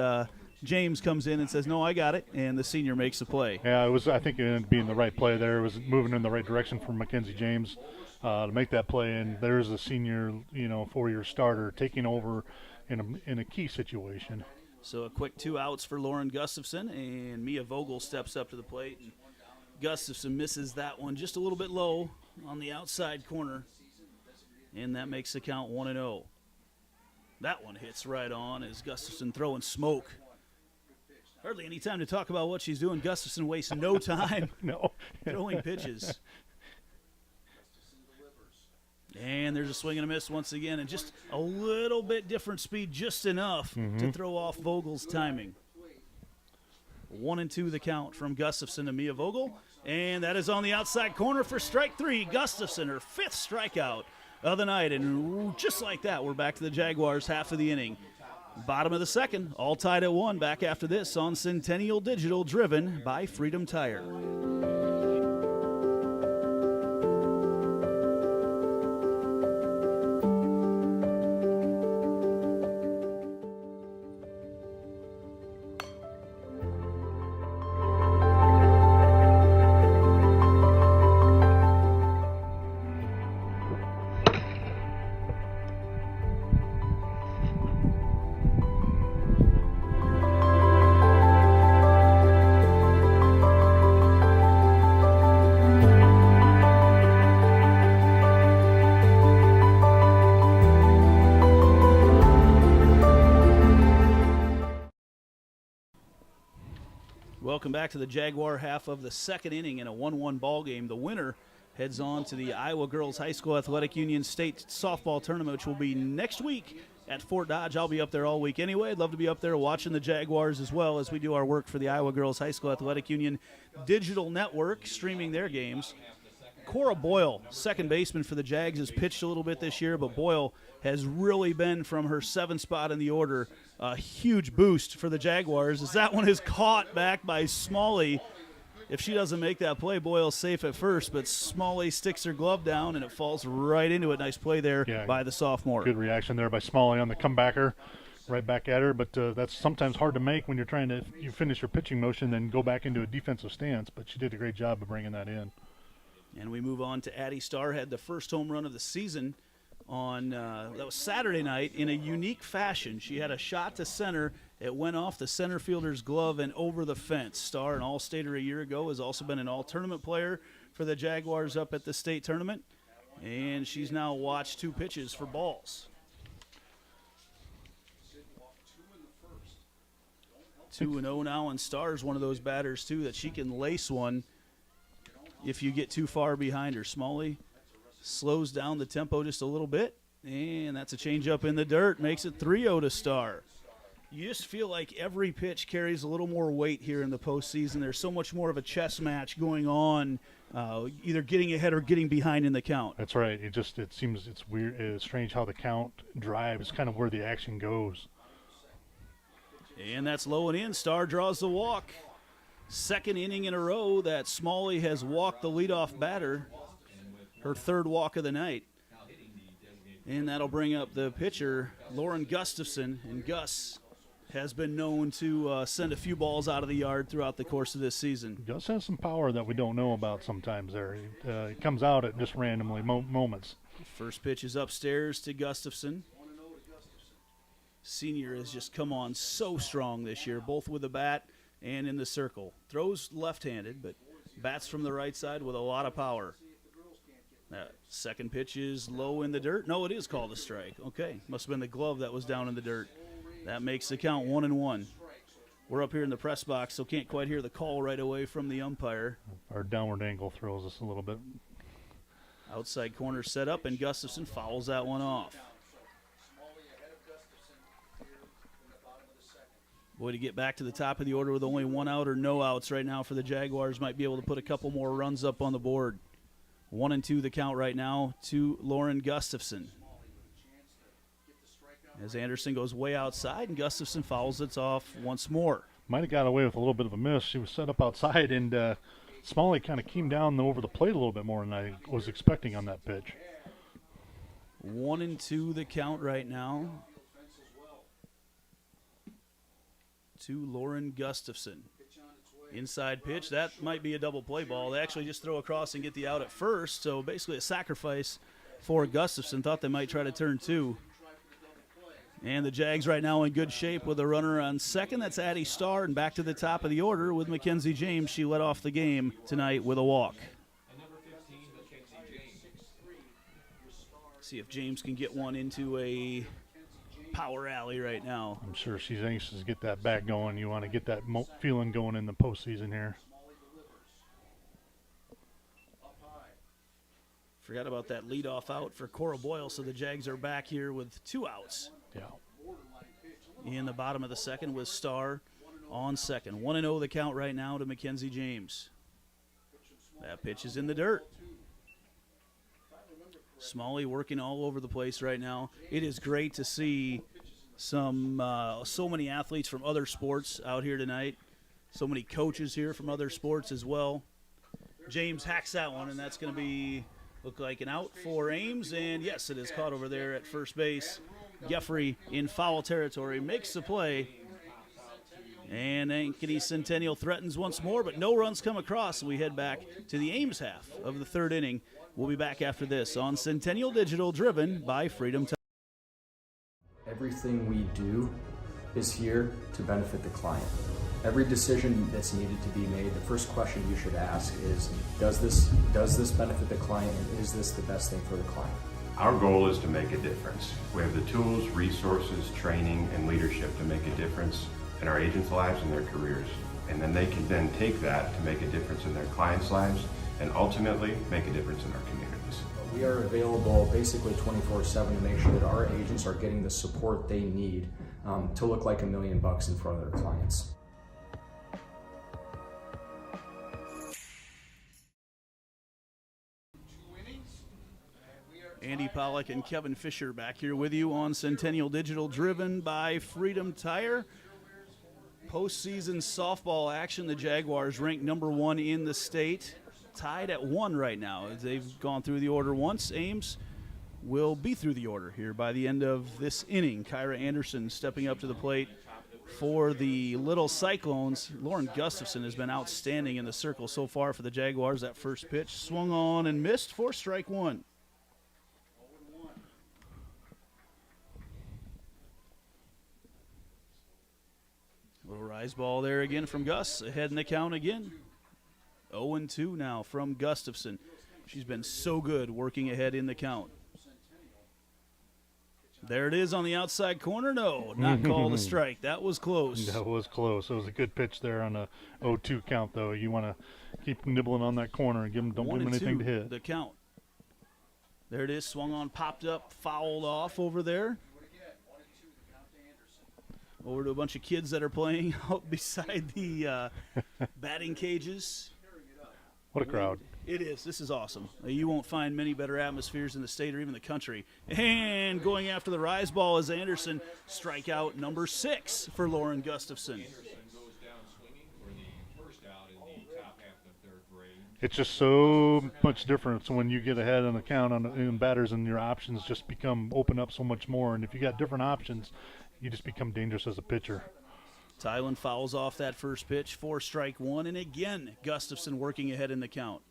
James comes in and says, no, I got it, and the senior makes the play. Yeah, I think it ended up being the right play there. It was moving in the right direction for Mackenzie James to make that play, and there's a senior, 4-year starter taking over in a key situation. So a quick 2 outs for Lauren Gustafson, and Mia Vogel steps up to the plate. And Gustafson misses that one just a little bit low on the outside corner, and that makes the count 1-0. That one hits right on as Gustafson throwing smoke. Hardly any time to talk about what she's doing. Gustafson wastes no time throwing pitches. And there's a swing and a miss once again, and just a little bit different speed, just enough to throw off Vogel's timing. 1-2 the count from Gustafson to Mia Vogel, and that is on the outside corner for strike 3. Gustafson, her 5th strikeout of the night, and just like that, we're back to the Jaguars half of the inning. Bottom of the second, all tied at 1. Back after this on Centennial Digital, driven by Freedom Tire. Welcome back to the Jaguar half of the second inning in a 1-1 ball game. The winner heads on to the Iowa Girls High School Athletic Union State Softball Tournament, which will be next week at Fort Dodge. I'll be up there all week anyway. I'd love to be up there watching the Jaguars as well as we do our work for the Iowa Girls High School Athletic Union Digital Network, streaming their games. Cora Boyle, second baseman for the Jags, has pitched a little bit this year, but Boyle has really been, from her 7th spot in the order, a huge boost for the Jaguars, as that one is caught back by Smalley. If she doesn't make that play, Boyle's safe at first, but Smalley sticks her glove down, and it falls right into it. Nice play there by the sophomore. Good reaction there by Smalley on the comebacker, right back at her, but that's sometimes hard to make when you're trying to you finish your pitching motion and go back into a defensive stance, but she did a great job of bringing that in. And we move on to Addie Starr, had the first home run of the season on that was Saturday night in a unique fashion. She had a shot to center. It went off the center fielder's glove and over the fence. Starr, an All-Stater a year ago, has also been an All-Tournament player for the Jaguars up at the state tournament. And she's now watched 2 pitches for balls. 2-0 now, and Starr's one of those batters, too, that she can lace one if you get too far behind her. Smalley slows down the tempo just a little bit, and that's a changeup in the dirt. Makes it 3-0 to Starr. You just feel like every pitch carries a little more weight here in the postseason. There's so much more of a chess match going on, either getting ahead or getting behind in the count. That's right. It seems it's weird. It's strange how the count drives kind of where the action goes. And that's low and in. Starr draws the walk. Second inning in a row that Smalley has walked the leadoff batter, her 3rd walk of the night. And that'll bring up the pitcher, Lauren Gustafson. And Gus has been known to send a few balls out of the yard throughout the course of this season. Gus has some power that we don't know about sometimes there. It comes out at just randomly moments. First pitch is upstairs to Gustafson. Senior has just come on so strong this year, both with the bat and in the circle. Throws left-handed, but bats from the right side with a lot of power. Second pitch is low in the dirt. No, it is called a strike. Okay, must have been the glove that was down in the dirt. That makes the count 1-1. We're up here in the press box, so can't quite hear the call right away from the umpire. Our downward angle throws us a little bit. Outside corner set up, and Gustafson fouls that one off. Boy, to get back to the top of the order with only 1 out or no outs right now for the Jaguars might be able to put a couple more runs up on the board. 1-2 the count right now to Lauren Gustafson. As Anderson goes way outside, and Gustafson fouls it off once more. Might have got away with a little bit of a miss. She was set up outside, and Smalley kind of came down over the plate a little bit more than I was expecting on that pitch. 1-2 the count right now to Lauren Gustafson. Inside pitch, that might be a double play ball. They actually just throw across and get the out at first, so basically a sacrifice for Gustafson. Thought they might try to turn 2. And the Jags right now in good shape with a runner on second. That's Addie Starr, and back to the top of the order with Mackenzie James. She led off the game tonight with a walk. See if James can get one into a power alley right now. I'm sure she's anxious to get that back going. You want to get that feeling going in the postseason here. Forgot about that leadoff out for Cora Boyle, so the Jags are back here with 2 outs. Yeah. In the bottom of the second with Starr on second. 1-0 the count right now to Mackenzie James. That pitch is in the dirt. Smalley working all over the place right now. It is great to see so many athletes from other sports out here tonight. So many coaches here from other sports as well. James hacks that one, and that's going to look like an out for Ames. And yes, it is caught over there at first base. Geffrey in foul territory makes the play. And Ankeny Centennial threatens once more, but no runs come across. We head back to the Ames half of the 3rd inning. We'll be back after this on Centennial Digital, driven by Freedom Tire. Everything we do is here to benefit the client. Every decision that's needed to be made, the first question you should ask is, does this benefit the client, and is this the best thing for the client? Our goal is to make a difference. We have the tools, resources, training, and leadership to make a difference in our agents' lives and their careers. And then they can then take that to make a difference in their clients' lives and ultimately make a difference in our communities. We are available basically 24/7 to make sure that our agents are getting the support they need to look like $1 million in front of their clients. Andy Pollack and Kevin Fisher back here with you on Centennial Digital, driven by Freedom Tire. Postseason softball action. The Jaguars ranked number 1 in the state, tied at 1 right now. They've gone through the order once. Ames will be through the order here by the end of this inning. Kyra Anderson stepping up to the plate for the Little Cyclones. Lauren Gustafson has been outstanding in the circle so far for the Jaguars. That first pitch swung on and missed for strike 1. Little rise ball there again from Gus. Ahead in the count again. 0-2 now from Gustafson. She's been so good working ahead in the count. There it is on the outside corner. No, not called a strike. That was close. That was close. It was a good pitch there on a 0-2 count, though. You want to keep nibbling on that corner and don't give them anything to hit. The count. There it is. Swung on, popped up, fouled off over there. Over to a bunch of kids that are playing out beside the batting cages. What a crowd. It is. This is awesome. You won't find many better atmospheres in the state or even the country. And going after the rise ball is Anderson. Strikeout number 6 for Lauren Gustafson. It's just so much different. So when you get ahead on the count in batters, and your options just open up so much more. And if you got different options, you just become dangerous as a pitcher. Tylen fouls off that first pitch for strike 1, and again, Gustafson working ahead in the count.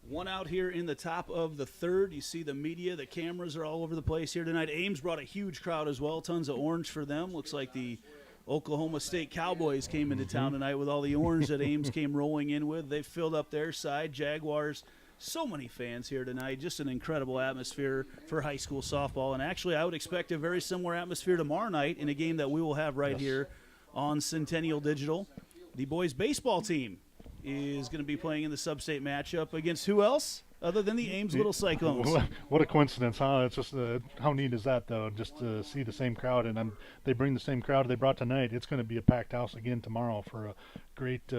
1 out here in the top of the 3rd. You see the media, the cameras are all over the place here tonight. Ames brought a huge crowd as well, tons of orange for them. Looks like the Oklahoma State Cowboys came into town tonight with all the orange that Ames came rolling in with. They filled up their side. Jaguars, so many fans here tonight. Just an incredible atmosphere for high school softball. And actually, I would expect a very similar atmosphere tomorrow night in a game that we will have right here on Centennial Digital. The boys baseball team is going to be playing in the sub-state matchup against who else other than the Ames Little Cyclones. What a coincidence, huh? It's just how neat is that, though, just to see the same crowd. And they bring the same crowd they brought tonight. It's going to be a packed house again tomorrow for a great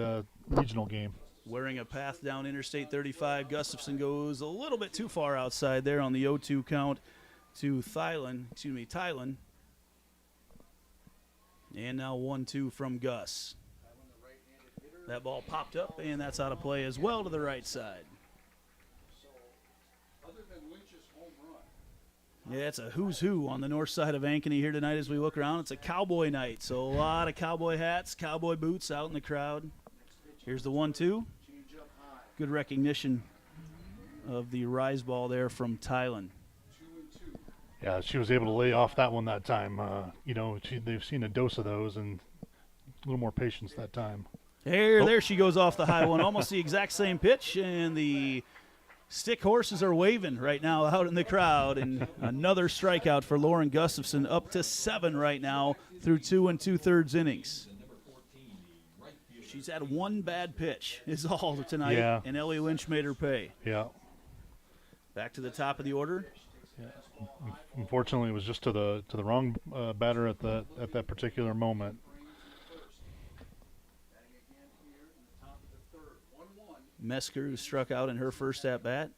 regional game. Wearing a path down Interstate 35. Gustafson goes a little bit too far outside there on the 0-2 count to Tylen. And now 1-2 from Gus. That ball popped up, and that's out of play as well to the right side. Yeah, it's a who's who on the north side of Ankeny here tonight as we look around. It's a cowboy night, so a lot of cowboy hats, cowboy boots out in the crowd. Here's the 1-2. Good recognition of the rise ball there from Tylen. Yeah, she was able to lay off that one that time. They've seen a dose of those and a little more patience that time. There she goes off the high one. Almost the exact same pitch, and the stick horses are waving right now out in the crowd. And another strikeout for Lauren Gustafson, up to 7 right now through 2 2/3 innings. She's had 1 bad pitch is all tonight, and Ellie Lynch made her pay. Yeah. Back to the top of the order. Yeah. Unfortunately, it was just to the wrong batter at that particular moment. Mesker, who struck out in her first at-bat,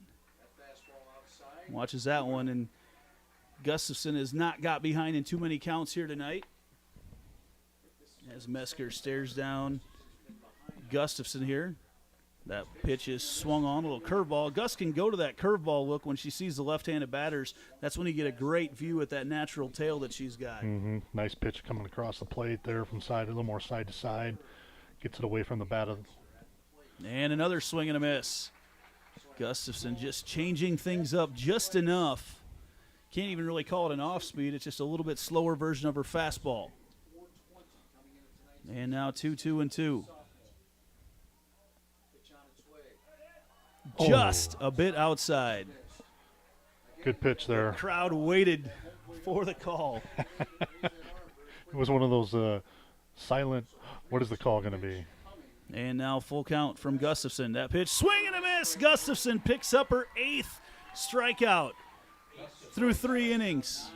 watches that one, and Gustafson has not got behind in too many counts here tonight. As Mesker stares down Gustafson here. That pitch is swung on, a little curveball. Gus can go to that curveball look when she sees the left-handed batters. That's when you get a great view at that natural tail that she's got. Mm-hmm. Nice pitch coming across the plate there from side, a little more side to side. Gets it away from the bat. And another swing and a miss. Gustafson just changing things up just enough. Can't even really call it an off-speed. It's just a little bit slower version of her fastball. And now 2-2-2. Just a bit outside. Good pitch there. The crowd waited for the call. It was one of those silent, What is the call going to be? And now full count from Gustafson. That pitch, swing and a miss. Gustafson picks up her 8th strikeout through 3 innings.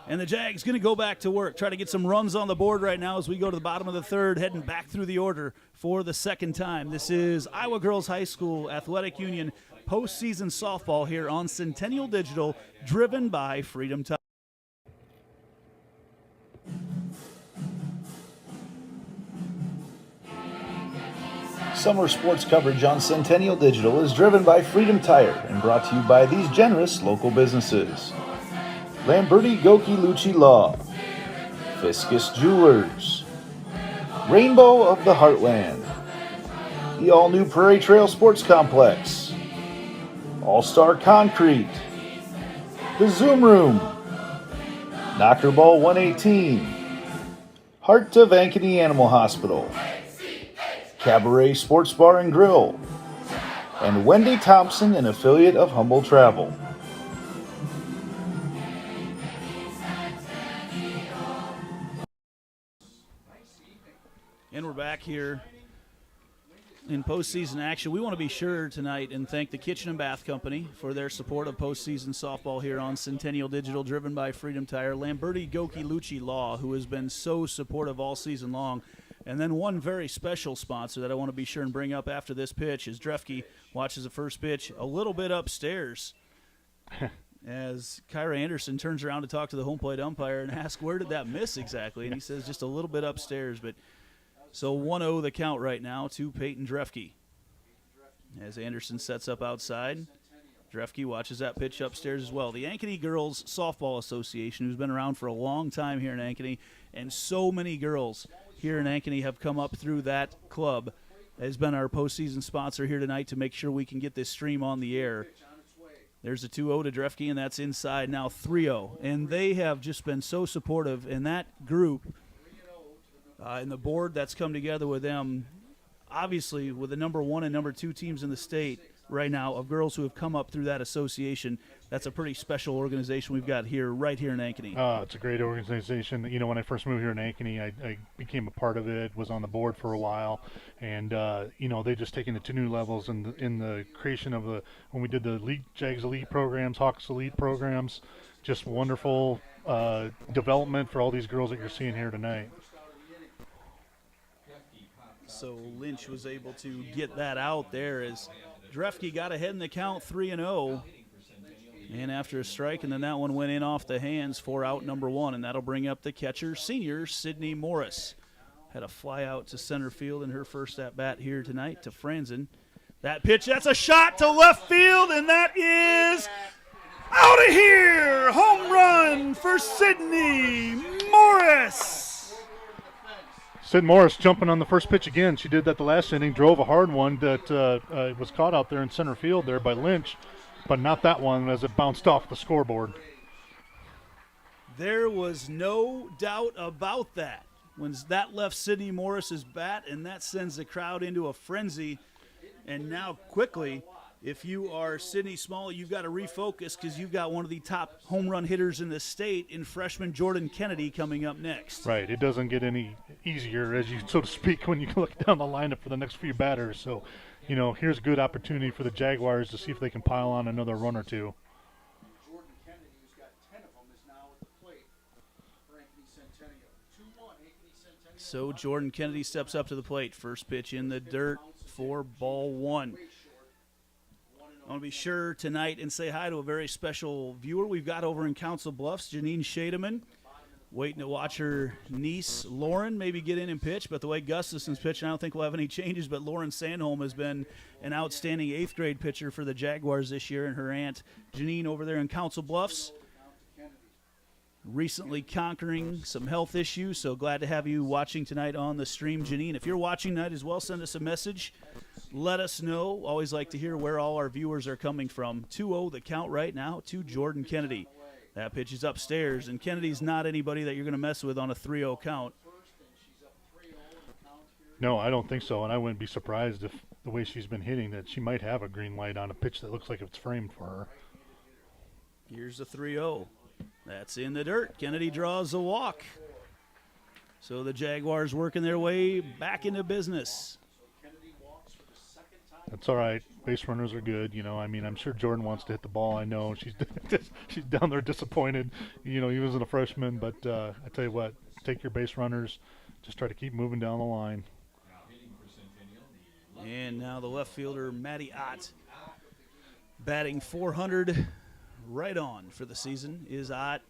And the Jags going to go back to work, try to get some runs on the board right now as we go to the bottom of the 3rd, heading back through the order for the 2nd time. This is Iowa Girls High School Athletic Union postseason softball here on Centennial Digital, driven by Freedom Tire. Summer sports coverage on Centennial Digital is driven by Freedom Tire and brought to you by these generous local businesses: Lamberti Goki Lucci Law, Fiscus Jewelers, Rainbow of the Heartland, the all-new Prairie Trail Sports Complex, All-Star Concrete, the Zoom Room, Knocker Ball 118, Heart of Ankeny Animal Hospital, Cabaret Sports Bar and Grill, and Wendy Thompson, an affiliate of Humble Travel. And we're back here in postseason action. We want to be sure tonight and thank the Kitchen and Bath Company for their support of postseason softball here on Centennial Digital, driven by Freedom Tire. Lamberti Goki Lucci Law, who has been so supportive all season long. And then one very special sponsor that I want to be sure and bring up after this pitch is Drefke watches the first pitch a little bit upstairs as Kyra Anderson turns around to talk to the home plate umpire and ask, where did that miss exactly? And he says just a little bit upstairs. But so 1-0 the count right now to Peyton Drefke. As Anderson sets up outside, Drefke watches that pitch upstairs as well. The Ankeny Girls Softball Association, who's been around for a long time here in Ankeny, and so many girls here in Ankeny have come up through that club, has been our postseason sponsor here tonight to make sure we can get this stream on the air. There's a 2-0 to Drefke, and that's inside now 3-0. And they have just been so supportive, and that group and the board that's come together with them, obviously with the number 1 and number 2 teams in the state right now of girls who have come up through that association. That's a pretty special organization we've got here, right here in Ankeny. It's a great organization. You know, when I first moved here in Ankeny, I became a part of it, was on the board for a while, and you know, they've just taken it to new levels in the creation of when we did the Jags Elite programs, Hawks Elite programs, just wonderful development for all these girls that you're seeing here tonight. So Lynch was able to get that out there as Drefke got ahead in the count 3-0. And after a strike, and then that one went in off the hands for out number 1, and that'll bring up the catcher, senior Sydney Morris. Had a fly out to center field in her first at-bat here tonight to Franzen. That pitch, that's a shot to left field, and that is out of here! Home run for Sydney Morris! Sid Morris jumping on the first pitch again. She did that the last inning, drove a hard one that was caught out there in center field there by Lynch, but not that one as it bounced off the scoreboard. There was no doubt about that. When that left Sydney Morris's bat, and that sends the crowd into a frenzy. And now quickly, if you are Sydney Smalley, you've got to refocus because you've got one of the top home run hitters in the state in freshman Jordan Kennedy coming up next. Right. It doesn't get any easier, as you so to speak, when you look down the lineup for the next few batters. So, you know, here's a good opportunity for the Jaguars to see if they can pile on another run or two. Jordan Kennedy, who's got 10 of them, is now at the plate for Ankeny Centennial. 2-1, Ankeny Centennial. So Jordan Kennedy steps up to the plate. First pitch in the dirt for ball 1. I want to be sure tonight and say hi to a very special viewer we've got over in Council Bluffs, Janine Shademan, waiting to watch her niece, Lauren, maybe get in and pitch. But the way Gustafson's pitching, I don't think we'll have any changes. But Lauren Sandholm has been an outstanding 8th grade pitcher for the Jaguars this year, and her aunt, Janine, over there in Council Bluffs, recently conquering some health issues. So glad to have you watching tonight on the stream, Janine. If you're watching tonight as well, send us a message. Let us know. Always like to hear where all our viewers are coming from. 2-0 the count right now to Jordan Kennedy. That pitch is upstairs, and Kennedy's not anybody that you're going to mess with on a 3-0 count. No, I don't think so, and I wouldn't be surprised if the way she's been hitting that she might have a green light on a pitch that looks like it's framed for her. Here's the 3-0. That's in the dirt. Kennedy draws a walk. So the Jaguars working their way back into business. That's all right. Base runners are good. I mean, I'm sure Jordan wants to hit the ball. I know she's down there disappointed. He wasn't a freshman, but I tell you what, take your base runners. Just try to keep moving down the line. And now the left fielder, Maddie Ott, batting .400, right on for the season, is Ott.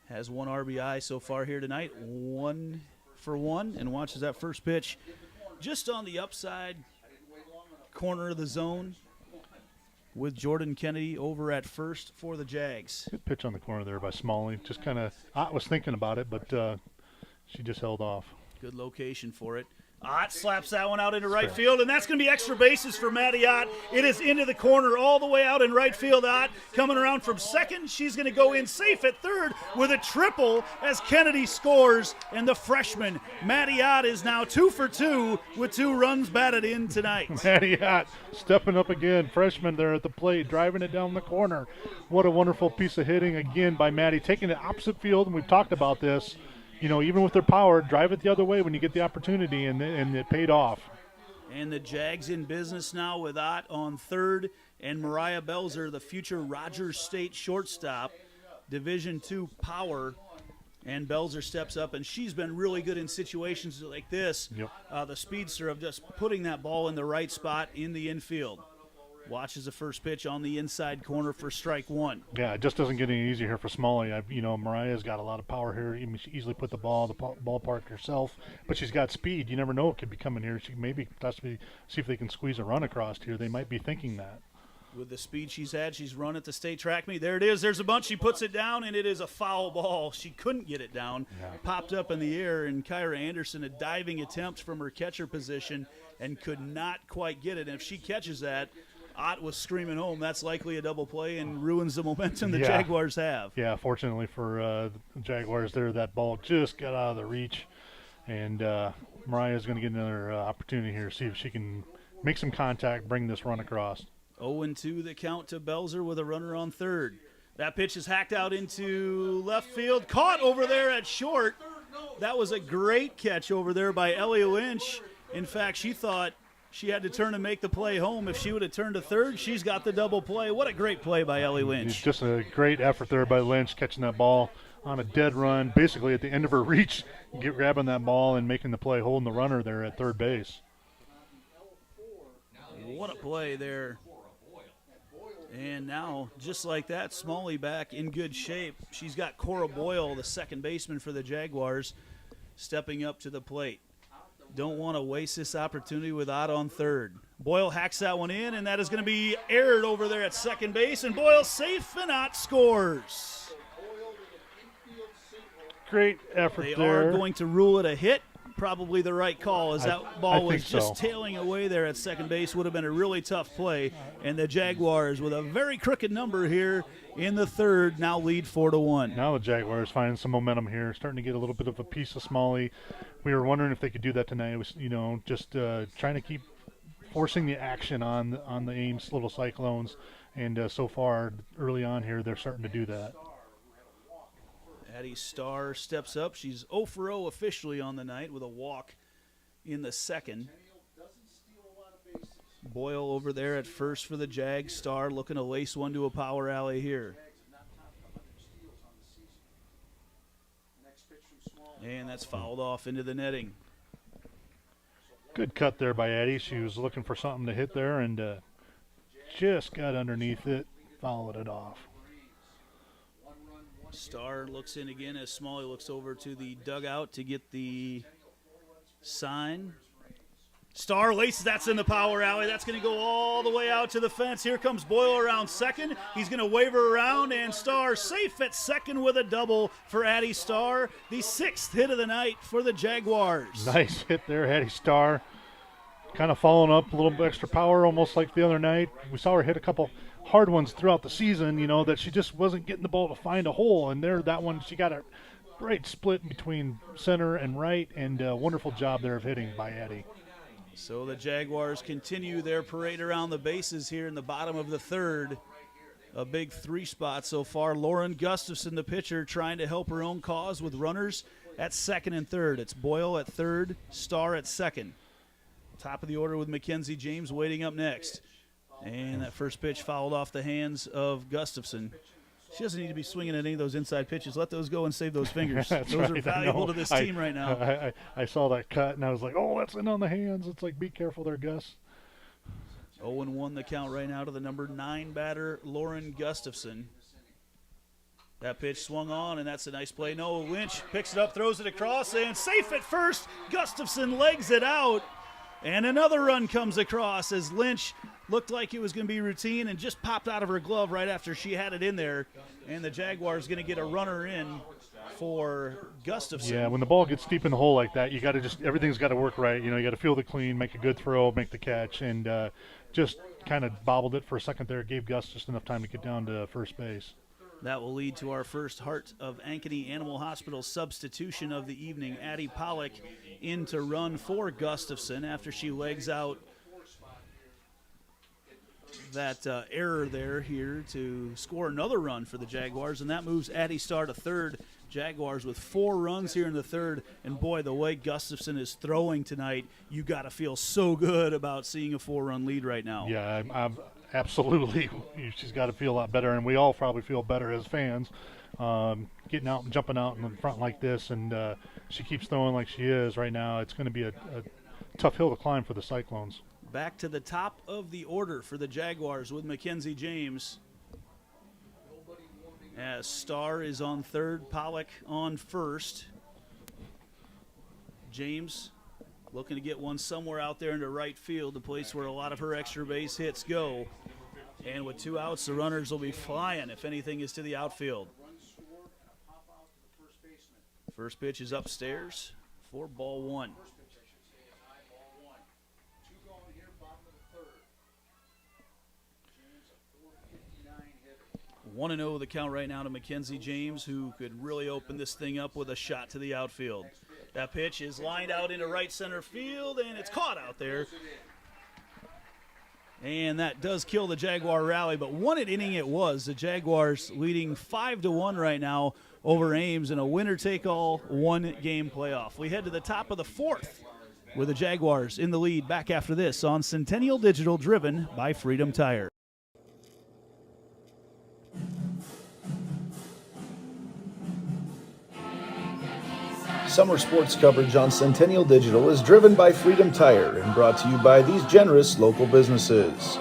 Has 1 RBI so far here tonight, 1 for 1, and watches that first pitch just on the upside corner of the zone with Jordan Kennedy over at first for the Jags. Good pitch on the corner there by Smalley. Just kind of, Ott was thinking about it, but she just held off. Good location for it. Ott slaps that one out into right field, and that's going to be extra bases for Maddie Ott. It is into the corner all the way out in right field. Ott coming around from second. She's going to go in safe at third with a triple as Kennedy scores, and the freshman, Maddie Ott, is now 2 for 2 with 2 runs batted in tonight. Maddie Ott stepping up again, freshman there at the plate, driving it down the corner. What a wonderful piece of hitting again by Maddie, taking it opposite field, and we've talked about this. Even with their power, drive it the other way when you get the opportunity, and it paid off. And the Jags in business now with Ott on third, and Mariah Belzer, the future Rogers State shortstop, Division II power. And Belzer steps up, and she's been really good in situations like this. Yep. The speedster of just putting that ball in the right spot in the infield. Watches the first pitch on the inside corner for strike 1. Yeah, it just doesn't get any easier here for Smalley. Mariah's got a lot of power here. She easily put the ball in the ballpark herself, but she's got speed. You never know what could be coming here. She maybe possibly see if they can squeeze a run across here. They might be thinking that. With the speed she's had, she's run at the state track meet. There it is. There's a bunch. She puts it down, and it is a foul ball. She couldn't get it down. Yeah. Popped up in the air, and Kyra Anderson, a diving attempt from her catcher position, and could not quite get it. And if she catches that, Ott was screaming home. That's likely a double play and ruins the momentum the Jaguars have. Yeah, fortunately for the Jaguars there, that ball just got out of the reach. And Mariah's going to get another opportunity here, see if she can make some contact, bring this run across. 0-2 the count to Belzer with a runner on third. That pitch is hacked out into left field. Caught over there at short. That was a great catch over there by Ellie Lynch. In fact, she thought she had to turn and make the play home. If she would have turned to third, she's got the double play. What a great play by Ellie Lynch. Just a great effort there by Lynch, catching that ball on a dead run, basically at the end of her reach, grabbing that ball and making the play, holding the runner there at third base. What a play there. And now, just like that, Smalley back in good shape. She's got Cora Boyle, the second baseman for the Jaguars, stepping up to the plate. Don't want to waste this opportunity with Ott on third. Boyle hacks that one in, and that is going to be aired over there at second base, and Boyle safe, and Ott scores. Great effort they there. They are going to rule it a hit. Probably the right call, as that ball was just tailing away there at second base. Would have been a really tough play, and the Jaguars, with a very crooked number here in the third, now lead 4-1. Now the Jaguars finding some momentum here, starting to get a little bit of a piece of Smalley. We were wondering if they could do that tonight. It was, just trying to keep forcing the action on the Ames Little Cyclones, and so far early on here they're starting to do that. Addie Starr steps up. She's 0 for 0 officially on the night with a walk in the second. Boyle over there at first for the Jags. Starr looking to lace one to a power alley here. And that's fouled off into the netting. Good cut there by Addie. She was looking for something to hit there and just got underneath it, fouled it off. Starr looks in again as Smalley looks over to the dugout to get the sign. Starr laces, that's in the power alley. That's going to go all the way out to the fence. Here comes Boyle around second. He's going to wave her around, and Starr safe at second with a double for Addie Starr. The 6th hit of the night for the Jaguars. Nice hit there, Addie Starr. Kind of following up, a little bit extra power, almost like the other night. We saw her hit a couple hard ones throughout the season, that she just wasn't getting the ball to find a hole. And there, that one, she got a great split between center and right, and a wonderful job there of hitting by Addie. So the Jaguars continue their parade around the bases here in the bottom of the third. A big 3 spot so far. Lauren Gustafson, the pitcher, trying to help her own cause with runners at second and third. It's Boyle at third, Starr at second. Top of the order with Mackenzie James waiting up next. And that first pitch fouled off the hands of Gustafson. She doesn't need to be swinging at any of those inside pitches. Let those go and save those fingers. Those right. are valuable to this team right now. I saw that cut, and I was like, oh, that's in on the hands. It's like, be careful there, Gus. 0-1 the count right now to the number 9 batter, Lauren Gustafson. That pitch swung on, and that's a nice play. Noah Lynch picks it up, throws it across, and safe at first. Gustafson legs it out, and another run comes across as Lynch looked like it was going to be routine and just popped out of her glove right after she had it in there. And the Jaguars going to get a runner in for Gustafson. Yeah, when the ball gets deep in the hole like that, you got to everything's got to work right. You got to field it clean, make a good throw, make the catch, and just kind of bobbled it for a second there. Gave Gus just enough time to get down to first base. That will lead to our first Heart of Ankeny Animal Hospital substitution of the evening. Addie Pollock in to run for Gustafson after she legs out that error there here to score another run for the Jaguars, and that moves Addie Starr to third. Jaguars with 4 runs here in the third, and boy, the way Gustafson is throwing tonight, you got to feel so good about seeing a 4-run lead right now. Yeah, I'm absolutely. She's got to feel a lot better, and we all probably feel better as fans, getting out and jumping out in the front like this, and she keeps throwing like she is right now. It's going to be a tough hill to climb for the Cyclones. Back to the top of the order for the Jaguars with Mackenzie James. As Starr is on third, Pollock on first. James looking to get one somewhere out there into right field, the place where a lot of her extra base hits go. And with 2 outs, the runners will be flying if anything is to the outfield. First pitch is upstairs for ball 1. 1-0 the count right now to Mackenzie James, who could really open this thing up with a shot to the outfield. That pitch is lined out into right center field, and it's caught out there. And that does kill the Jaguar rally, but what an inning it was. The Jaguars leading 5-1 right now over Ames in a winner-take-all one-game playoff. We head to the top of the 4th with the Jaguars in the lead. Back after this on Centennial Digital, driven by Freedom Tire. Summer sports coverage on Centennial Digital is driven by Freedom Tire and brought to you by these generous local businesses: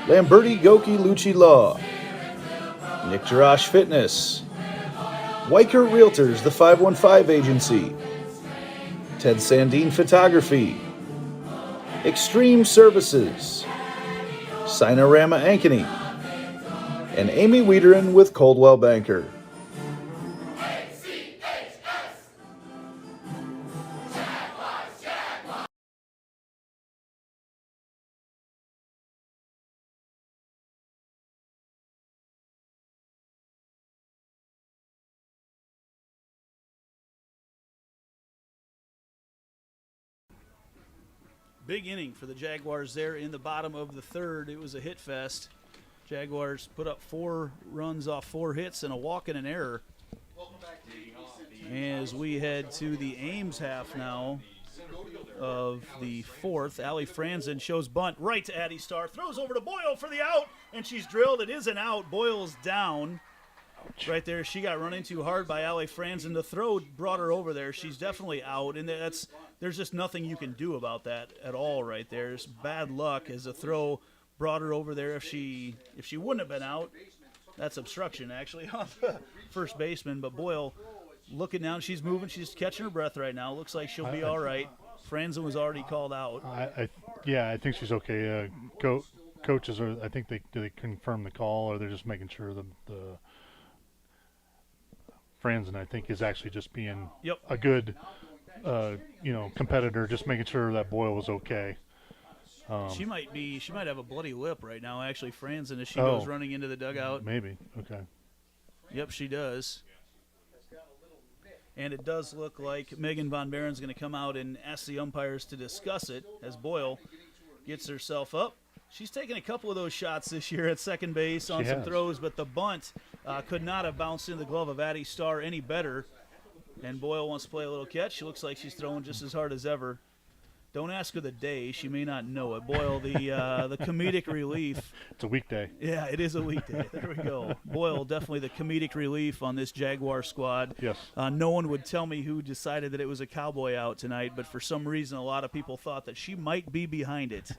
Lamberti Goki Lucci Law, Nick Jarash Fitness, Weicker Realtors, the 515 Agency, Ted Sandine Photography, Extreme Services, Signarama Ankeny, and Amy Wiederin with Coldwell Banker. Big inning for the Jaguars there in the bottom of the 3rd. It was a hit fest. Jaguars put up 4 runs off 4 hits and a walk and an error. As we head to the Ames half now of the 4th, Allie Franzen shows bunt right to Addie Starr. Throws over to Boyle for the out, and she's drilled. It is an out. Boyle's down. Right there, she got run into hard by Allie Franzen. The throw brought her over there. She's definitely out, and there's just nothing you can do about that at all right there. It's bad luck as the throw brought her over there. If she wouldn't have been out, that's obstruction actually on the first baseman. But Boyle looking down, she's moving, she's catching her breath right now. Looks like she'll be all right. Franzen was already called out. I think she's okay. Coaches are, I think they confirm the call, or they're just making sure the Franzen, I think, is actually just being a good competitor, just making sure that Boyle was okay. She might have a bloody lip right now, actually, Franzen, as she goes running into the dugout. Maybe. Okay. Yep, she does. And it does look like Megan Von Baren's going to come out and ask the umpires to discuss it as Boyle gets herself up. She's taken a couple of those shots this year at second base on some throws, but the bunt could not have bounced into the glove of Addie Starr any better. And Boyle wants to play a little catch. She looks like she's throwing just as hard as ever. Don't ask her the day. She may not know it. Boyle, the comedic relief. It's a weekday. Yeah, it is a weekday. There we go. Boyle, definitely the comedic relief on this Jaguar squad. Yes. No one would tell me who decided that it was a Cowboy out tonight, but for some reason a lot of people thought that she might be behind it.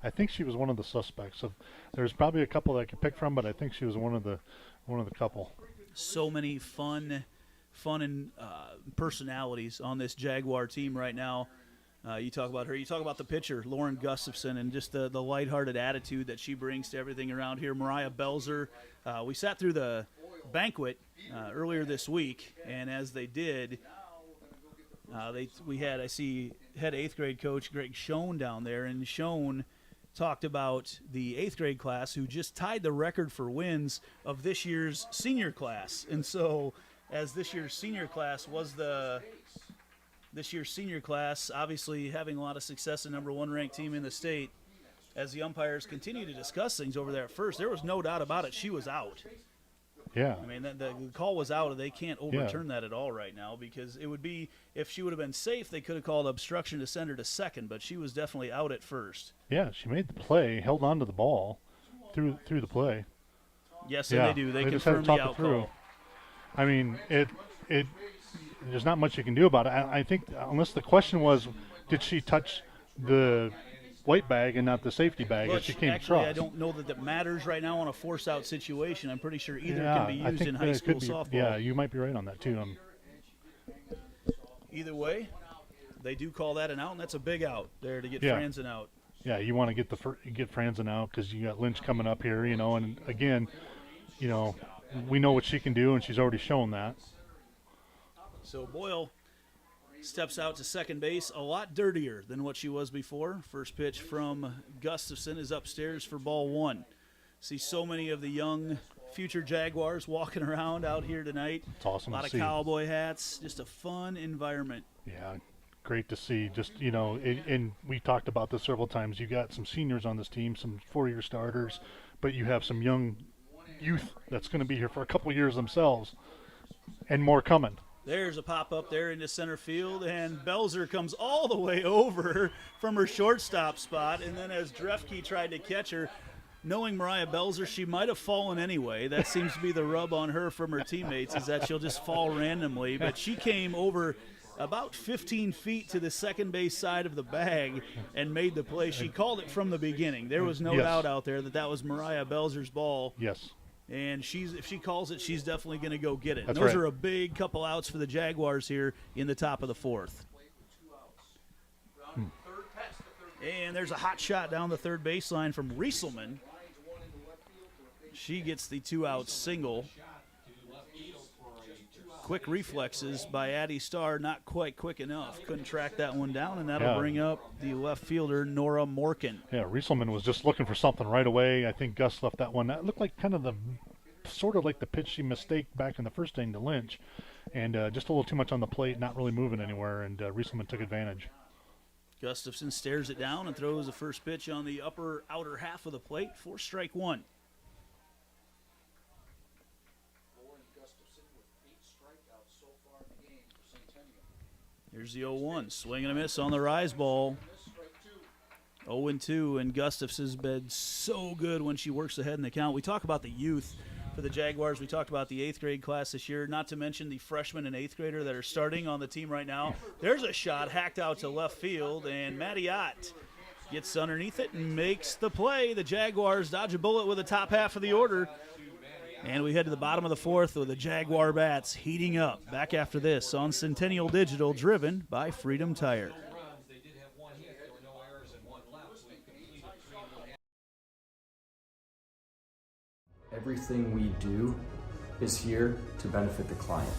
I think she was one of the suspects. There's probably a couple that I could pick from, but I think she was one of the couple. So many fun and personalities on this Jaguar team right now. You talk about her. You talk about the pitcher, Lauren Gustafson, and just the lighthearted attitude that she brings to everything around here. Mariah Belzer. We sat through the banquet earlier this week, and as they did, I see head 8th grade coach Greg Schoen down there, and Schoen talked about the 8th grade class who just tied the record for wins of this year's senior class. And so as this year's senior class obviously having a lot of success, and number 1 ranked team in the state, as the umpires continue to discuss things over there at first, there was no doubt about it. She was out. Yeah. I mean, the call was out. They can't overturn that at all right now, because it would be, if she would have been safe, they could have called obstruction to send her to second, but she was definitely out at first. Yeah, she made the play, held on to the ball through the play. Yes, and they do. They just had to confirm talk the it out through. call. I mean, there's not much you can do about it. I think unless the question was, did she touch the white bag and not the safety bag as she came across? I don't know that matters right now on a force-out situation. I'm pretty sure either can be used in high school softball. Yeah, you might be right on that too. Either way, they do call that an out, and that's a big out there to get Franzen out. Yeah, you want to get Franzen out because you got Lynch coming up here, and again, we know what she can do, and she's already shown that. So Boyle steps out to second base, a lot dirtier than what she was before. First pitch from Gustafson is upstairs for ball 1. See so many of the young future Jaguars walking around out here tonight. It's awesome. A lot of cowboy hats, just a fun environment. Yeah, great to see. Just, and we talked about this several times. You got some seniors on this team, some 4-year starters, but you have some young youth that's going to be here for a couple of years themselves, and more coming. There's a pop-up there into center field, and Belzer comes all the way over from her shortstop spot, and then as Drefke tried to catch her, knowing Mariah Belzer, she might have fallen anyway. That seems to be the rub on her from her teammates, is that she'll just fall randomly, but she came over about 15 feet to the second base side of the bag and made the play. She called it from the beginning. There was no doubt out there that was Mariah Belzer's ball. Yes. And if she calls it, she's definitely going to go get it. That's Those right. are a big couple outs for the Jaguars here in the top of the 4th. And there's a hot shot down the third baseline from Rieselman. She gets the 2-out single. Quick reflexes by Addie Starr, not quite quick enough. Couldn't track that one down, and that'll bring up the left fielder, Nora Morkin. Yeah, Rieselman was just looking for something right away. I think Gus left that one. That looked like kind of sort of like the pitch she mistaked back in the first inning to Lynch, and just a little too much on the plate, not really moving anywhere, and Rieselman took advantage. Gustafson stares it down and throws the first pitch on the outer half of the plate for strike 1. Here's the 0-1. Swing and a miss on the rise ball. 0-2, and Gustafson's been so good when she works ahead in the count. We talk about the youth for the Jaguars. We talked about the 8th grade class this year, not to mention the freshman and 8th grader that are starting on the team right now. There's a shot hacked out to left field, and Matty Ott gets underneath it and makes the play. The Jaguars dodge a bullet with the top half of the order. And we head to the bottom of the 4th with the Jaguar bats heating up. Back after this on Centennial Digital, driven by Freedom Tire. Everything we do is here to benefit the client.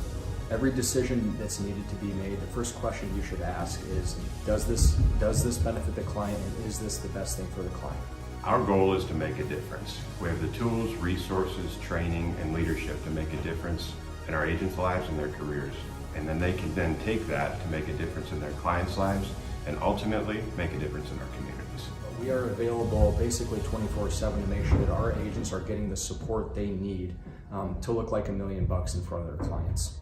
Every decision that's needed to be made, the first question you should ask is, does this benefit the client, and is this the best thing for the client? Our goal is to make a difference. We have the tools, resources, training, and leadership to make a difference in our agents' lives and their careers. And then they can then take that to make a difference in their clients' lives and ultimately make a difference in our communities. We are available basically 24/7 to make sure that our agents are getting the support they need to look like $1 million in front of their clients.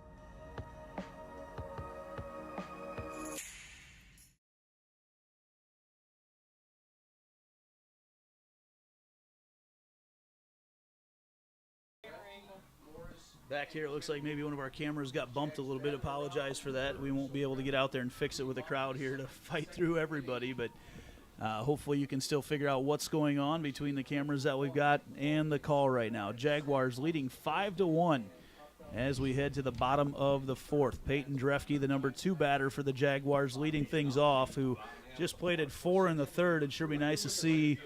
Back here, it looks like maybe one of our cameras got bumped a little bit. Apologize for that. We won't be able to get out there and fix it with the crowd here to fight through everybody, but hopefully you can still figure out what's going on between the cameras that we've got and the call right now. Jaguars leading 5-1 as we head to the bottom of the fourth. Peyton Drefke, the number 2 batter for the Jaguars, leading things off, who just played at 4 in the third. It'd sure be nice to see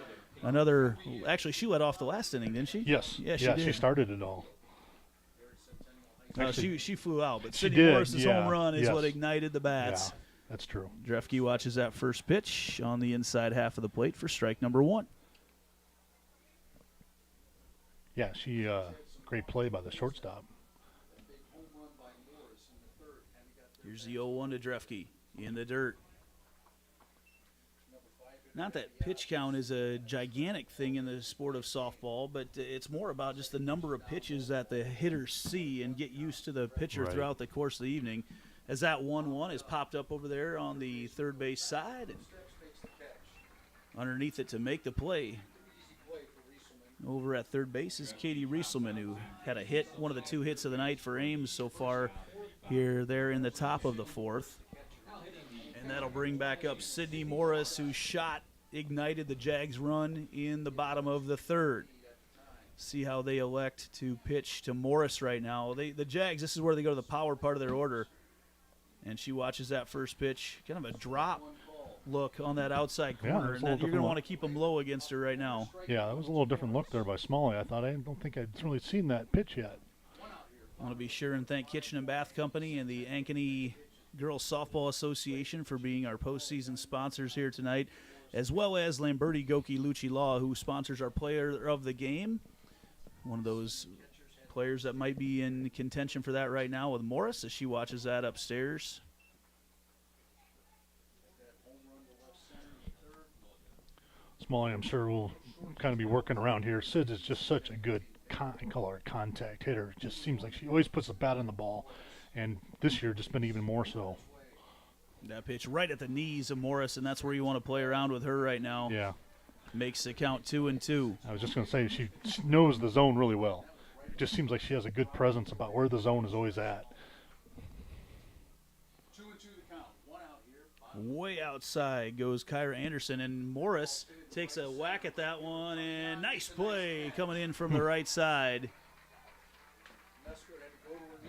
another. Actually, she led off the last inning, didn't she? Yes. Yeah, she started it all. She flew out, but She Sydney did, Morris's home run is yes. what ignited the bats. Yeah, that's true. Drefke watches that first pitch on the inside half of the plate for strike number 1. Yeah, she great play by the shortstop. Here's the 0-1 to Drefke in the dirt. Not that pitch count is a gigantic thing in the sport of softball, but it's more about just the number of pitches that the hitters see and get used to the pitcher Right. throughout the course of the evening. As that 1-1 is popped up over there on the third base side, and underneath it to make the play over at third base is Katie Rieselman, who had a hit, one of the 2 hits of the night for Ames so far here, there in the top of the fourth. And that'll bring back up Sydney Morris, whose shot ignited the Jags' run in the bottom of the third. See how they elect to pitch to Morris right now. The Jags, this is where they go to the power part of their order. And she watches that first pitch, kind of a drop look on that outside corner. And you're going to want to keep them low against her right now. Yeah, that was a little different look there by Smalley. I don't think I'd really seen that pitch yet. I want to be sure and thank Kitchen and Bath Company and the Ankeny Girls Softball Association for being our postseason sponsors here tonight, as well as Lamberti Goki Lucci Law, who sponsors our player of the game. One of those players that might be in contention for that right now with Morris as she watches that upstairs. Smalley, I'm sure, will kind of be working around here. Sid is just such a good contact hitter. It just seems like she always puts the bat on the ball, and this year just been even more so. That pitch right at the knees of Morris, and that's where you want to play around with her right now. Yeah. Makes the count 2-2. I was just going to say, she knows the zone really well. It just seems like she has a good presence about where the zone is always at. 2-2 the count. 1 out here. Way outside goes Kyra Anderson, and Morris takes a whack at that one, and nice play coming in from the right side.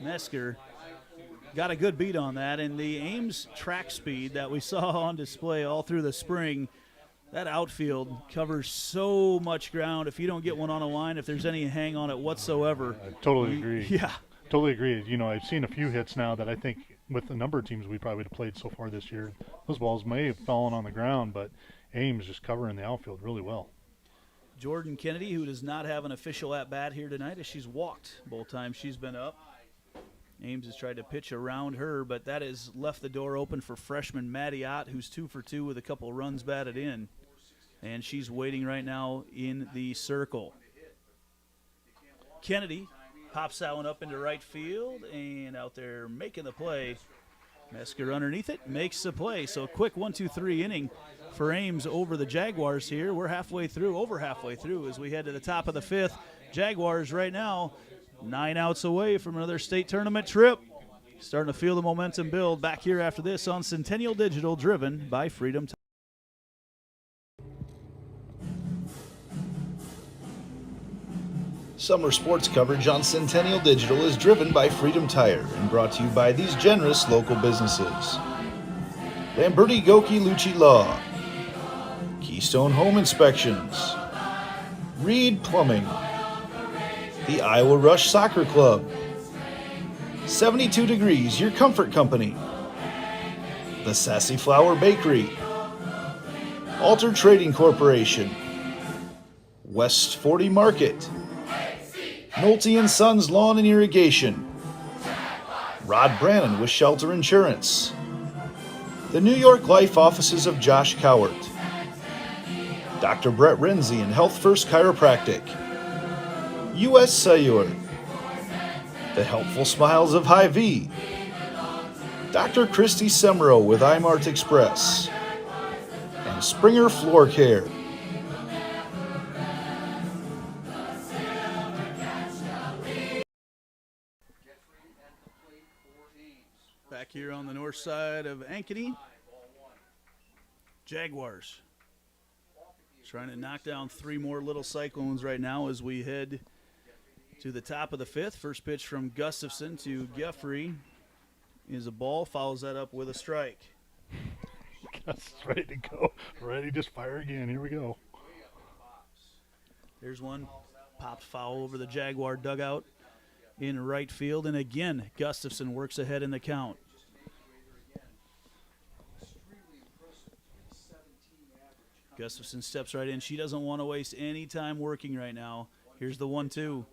Mesker got a good beat on that, and the Ames track speed that we saw on display all through the spring, that outfield covers so much ground. If you don't get one on a line, if there's any hang on it whatsoever. I totally agree. Yeah. Totally agree. You know, I've seen a few hits now that I think with the number of teams we probably have played so far this year, those balls may have fallen on the ground, but Ames just covering the outfield really well. Jordan Kennedy, who does not have an official at-bat here tonight, as she's walked both times she's been up. Ames has tried to pitch around her, but that has left the door open for freshman Maddie Ott, who's 2 for 2 with a couple runs batted in. And she's waiting right now in the circle. Kennedy pops that one up into right field, and out there making the play. Mesker underneath it, makes the play. So a quick 1-2-3 inning for Ames over the Jaguars here. We're over halfway through as we head to the top of the fifth. Jaguars right now 9 outs away from another state tournament trip. Starting to feel the momentum build back here after this on Centennial Digital, driven by Freedom Tire. Summer sports coverage on Centennial Digital is driven by Freedom Tire and brought to you by these generous local businesses. Lamberti Goki Lucci Law, Keystone Home Inspections, Reed Plumbing, the Iowa Rush Soccer Club, 72 Degrees, your comfort company, the Sassy Flower Bakery, Alter Trading Corporation, West 40 Market, Nolte & Sons Lawn and Irrigation, Rod Brannon with Shelter Insurance, the New York Life Offices of Josh Cowart, Dr. Brett Renzi and Health First Chiropractic, U.S. Cellular, the Helpful Smiles of Hy-Vee, Dr. Christy Semro with iMart Express, and Springer Floor Care. here on the north side of Ankeny. Jaguars trying to knock down 3 more little Cyclones right now as we head to the top of the 5th. First pitch from Gustafson to Geoffrey is a ball. Follows that up with a strike. Gus is ready to go. Ready, just fire again. Here we go. There's one. Popped foul over the Jaguar dugout in right field. And again, Gustafson works ahead in the count. Gustafson steps right in. She doesn't want to waste any time working right now. Here's the 1-2.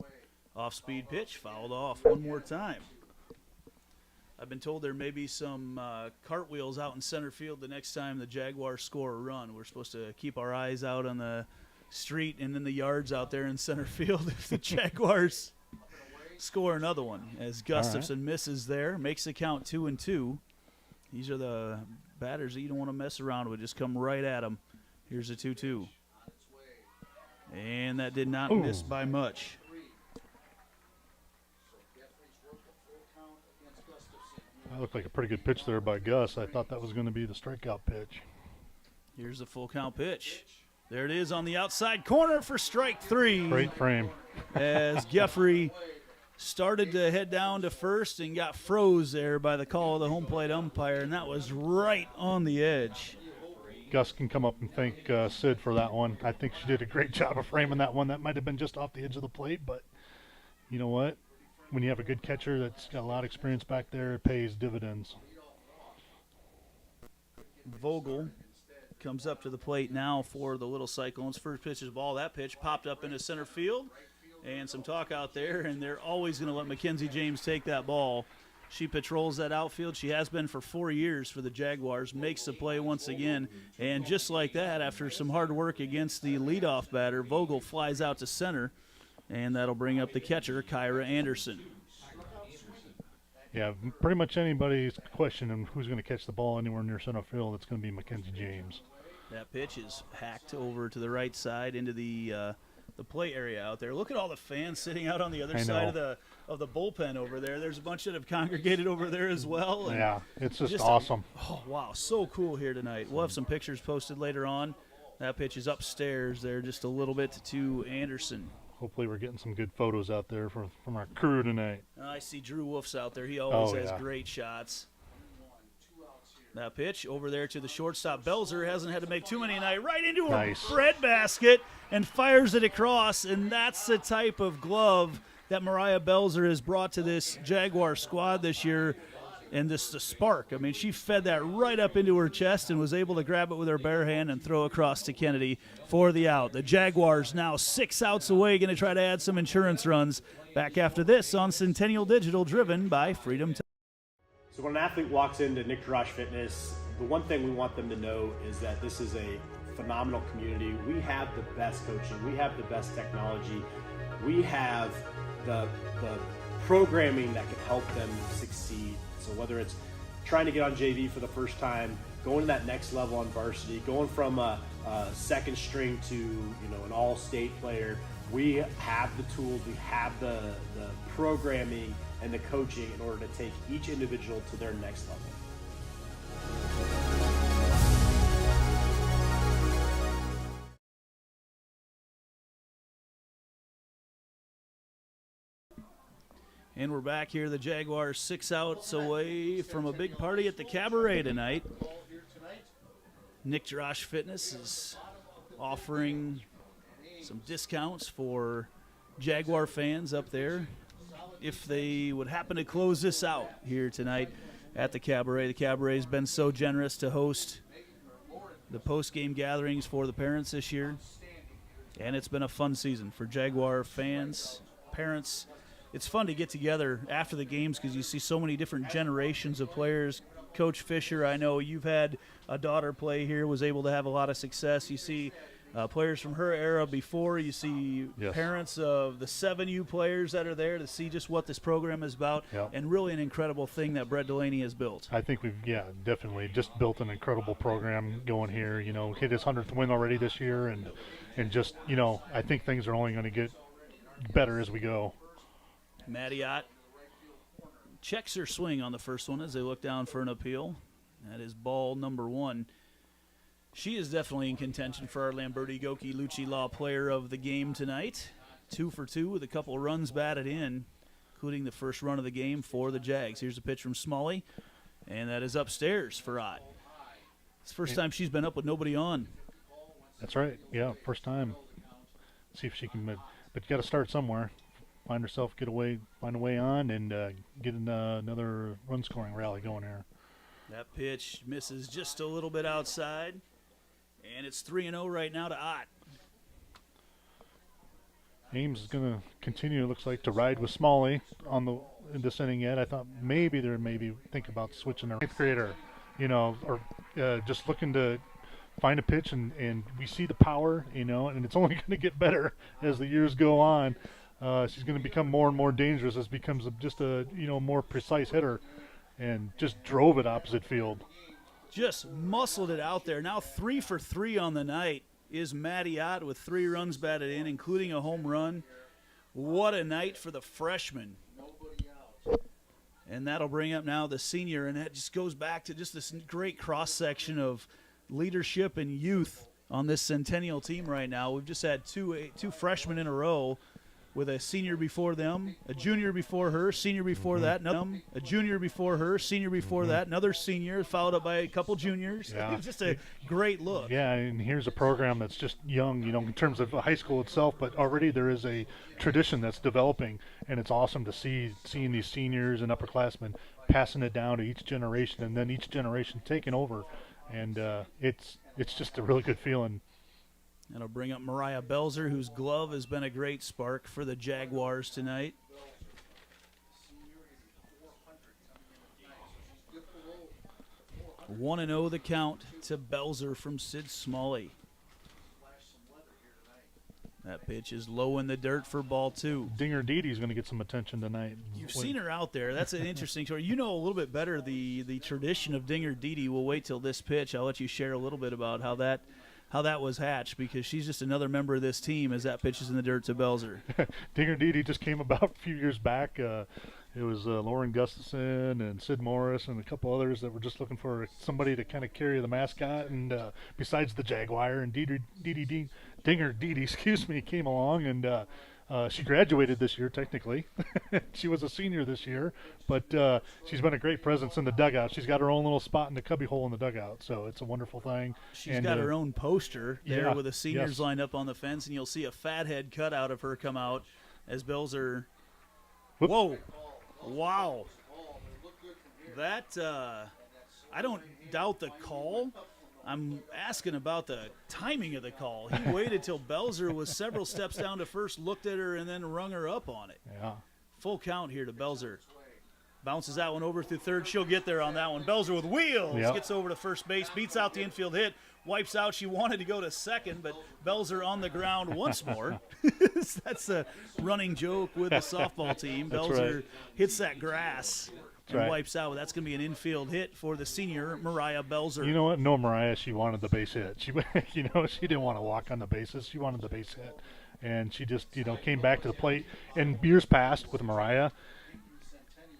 Off-speed pitch, fouled off one more time. I've been told there may be some cartwheels out in center field the next time the Jaguars score a run. We're supposed to keep our eyes out on the street and in the yards out there in center field if the Jaguars score another one. As Gustafson misses there, makes the count 2-2. These are the batters that you don't want to mess around with. Just come right at them. Here's a 2-2. And that did not miss by much. That looked like a pretty good pitch there by Gus. I thought that was going to be the strikeout pitch. Here's the full count pitch. There it is on the outside corner for strike 3. Great frame. As Geoffrey started to head down to first and got froze there by the call of the home plate umpire, and that was right on the edge. Gus can come up and thank Sid for that one. I think she did a great job of framing that one. That might have been just off the edge of the plate, but you know what? When you have a good catcher that's got a lot of experience back there, it pays dividends. Vogel comes up to the plate now for the Little Cyclones. First pitch is ball. That pitch popped up into center field, and some talk out there, and they're always going to let Mackenzie James take that ball. She patrols that outfield. She has been for 4 years for the Jaguars, makes the play once again, and just like that, after some hard work against the leadoff batter, Vogel flies out to center, and that'll bring up the catcher, Kyra Anderson. Yeah, pretty much anybody's questioning who's going to catch the ball anywhere near center field, it's going to be Mackenzie James. That pitch is hacked over to the right side into the play area out there. Look at all the fans sitting out on the other side of the bullpen over there. There's a bunch that have congregated over there as well. And yeah, it's just awesome. Oh, wow, so cool here tonight. We'll have some pictures posted later on. That pitch is upstairs there just a little bit to Anderson. Hopefully we're getting some good photos out there from our crew tonight. I see Drew Wolf's out there. He always has great shots. That pitch over there to the shortstop. Belzer hasn't had to make too many tonight. Right into a breadbasket and fires it across. And that's the type of glove that Mariah Belzer has brought to this Jaguar squad this year. And this the spark. I mean, she fed that right up into her chest and was able to grab it with her bare hand and throw across to Kennedy for the out. The Jaguars now 6 outs away, going to try to add some insurance runs. Back after this on Centennial Digital, driven by Freedom. So when an athlete walks into Nick Jarash Fitness, the one thing we want them to know is that this is a phenomenal community. We have the best coaching. We have the best technology. We have the programming that can help them succeed. So whether it's trying to get on JV for the first time, going to that next level on varsity, going from a second string to an all-state player, we have the tools, we have the programming and the coaching in order to take each individual to their next level. And we're back here. The Jaguars 6 outs away from a big party at the Cabaret tonight. Nick Jarash Fitness is offering some discounts for Jaguar fans up there if they would happen to close this out here tonight at the Cabaret. The Cabaret has been so generous to host the post-game gatherings for the parents this year. And it's been a fun season for Jaguar fans, parents. It's fun to get together after the games because you see so many different generations of players. Coach Fisher, I know you've had a daughter play here, was able to have a lot of success. You see players from her era before. You see parents of the 7U players that are there to see just what this program is about, and really an incredible thing that Brett Delaney has built. I think we've, definitely just built an incredible program going here. Hit his 100th win already this year, and just, I think things are only going to get better as we go. Mattiot checks her swing on the first one as they look down for an appeal. That is ball number 1. She is definitely in contention for our Lamberti Goki Lucci Law Player of the Game tonight. 2 for 2 with a couple runs batted in, including the first run of the game for the Jags. Here's a pitch from Smalley, and that is upstairs for Ott. It's the first time she's been up with nobody on. That's right. Yeah, first time. See if she can, but you got to start somewhere. Find herself, find a way on, and get another run-scoring rally going here. That pitch misses just a little bit outside, and it's 3-0 right now to Ott. Ames is going to continue, it looks like, to ride with Smalley in this inning yet. I thought maybe think about switching their 8th grader, or just looking to find a pitch, and we see the power, and it's only going to get better as the years go on. She's going to become more and more dangerous as becomes just a more precise hitter, and just drove it opposite field. Just muscled it out there. Now 3 for 3 on the night is Maddie Ott with 3 runs batted in, including a home run. What a night for the freshman. And that'll bring up now the senior, and that just goes back to just this great cross-section of leadership and youth on this Centennial team right now. We've just had two freshmen in a row with a senior before them, a junior before her, senior before that, a junior before her, senior before that, another senior, followed up by a couple juniors. Yeah. It was just a great look. Yeah, and here's a program that's just young, in terms of high school itself, but already there is a tradition that's developing, and it's awesome to seeing these seniors and upperclassmen passing it down to each generation, and then each generation taking over, and it's just a really good feeling. That'll bring up Mariah Belzer, whose glove has been a great spark for the Jaguars tonight. One and 0 the count to Belzer from Sid Smalley. That pitch is low in the dirt for ball 2. Dinger Didi's going to get some attention tonight. You've seen her out there. That's an interesting story. You know a little bit better the tradition of Dinger Didi. We'll wait till this pitch. I'll let you share a little bit about how that was hatched, because she's just another member of this team as that pitch is in the dirt to Belzer. Dinger Didi just came about a few years back. It was Lauren Gustafson and Sid Morris and a couple others that were just looking for somebody to kind of carry the mascot, and besides the Jaguar, and Dinger Didi, came along, and she graduated this year technically. She was a senior this year, but she's been a great presence in the dugout. She's got her own little spot in the cubbyhole in the dugout, so it's a wonderful thing. She's got her own poster there with the seniors yes. lined up on the fence, and you'll see a fathead cutout of her come out as Belzer. Whoop. Whoa. Wow. That, I don't doubt the call. I'm asking about the timing of the call. He waited till Belzer was several steps down to first, looked at her, and then rung her up on it. Yeah. Full count here to Belzer. Bounces that one over through third. She'll get there on that one. Belzer with wheels. Yep. Gets over to first base, beats out the infield hit, wipes out. She wanted to go to second, but Belzer on the ground once more. That's a running joke with the softball team. That's Belzer right. hits that grass and right. wipes out. That's going to be an infield hit for the senior, Mariah Belzer. You know what? No, Mariah, she wanted the base hit. She didn't want to walk on the bases. She wanted the base hit. And she just, came back to the plate. And years past with Mariah,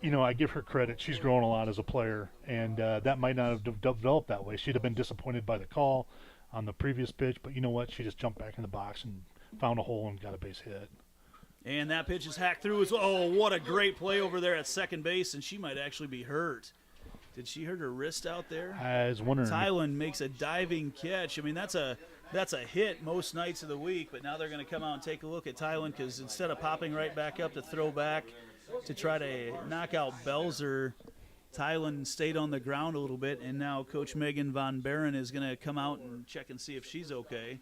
I give her credit. She's grown a lot as a player, and that might not have developed that way. She'd have been disappointed by the call on the previous pitch, but you know what? She just jumped back in the box and found a hole and got a base hit. And that pitch is hacked through as well. Oh, what a great play over there at second base, and she might actually be hurt. Did she hurt her wrist out there? I was wondering. Tylen makes a diving catch. I mean, that's a hit most nights of the week, but now they're going to come out and take a look at Tylen, because instead of popping right back up to throw back to try to knock out Belzer, Tylen stayed on the ground a little bit, and now Coach Megan Von Barren is going to come out and check and see if she's okay.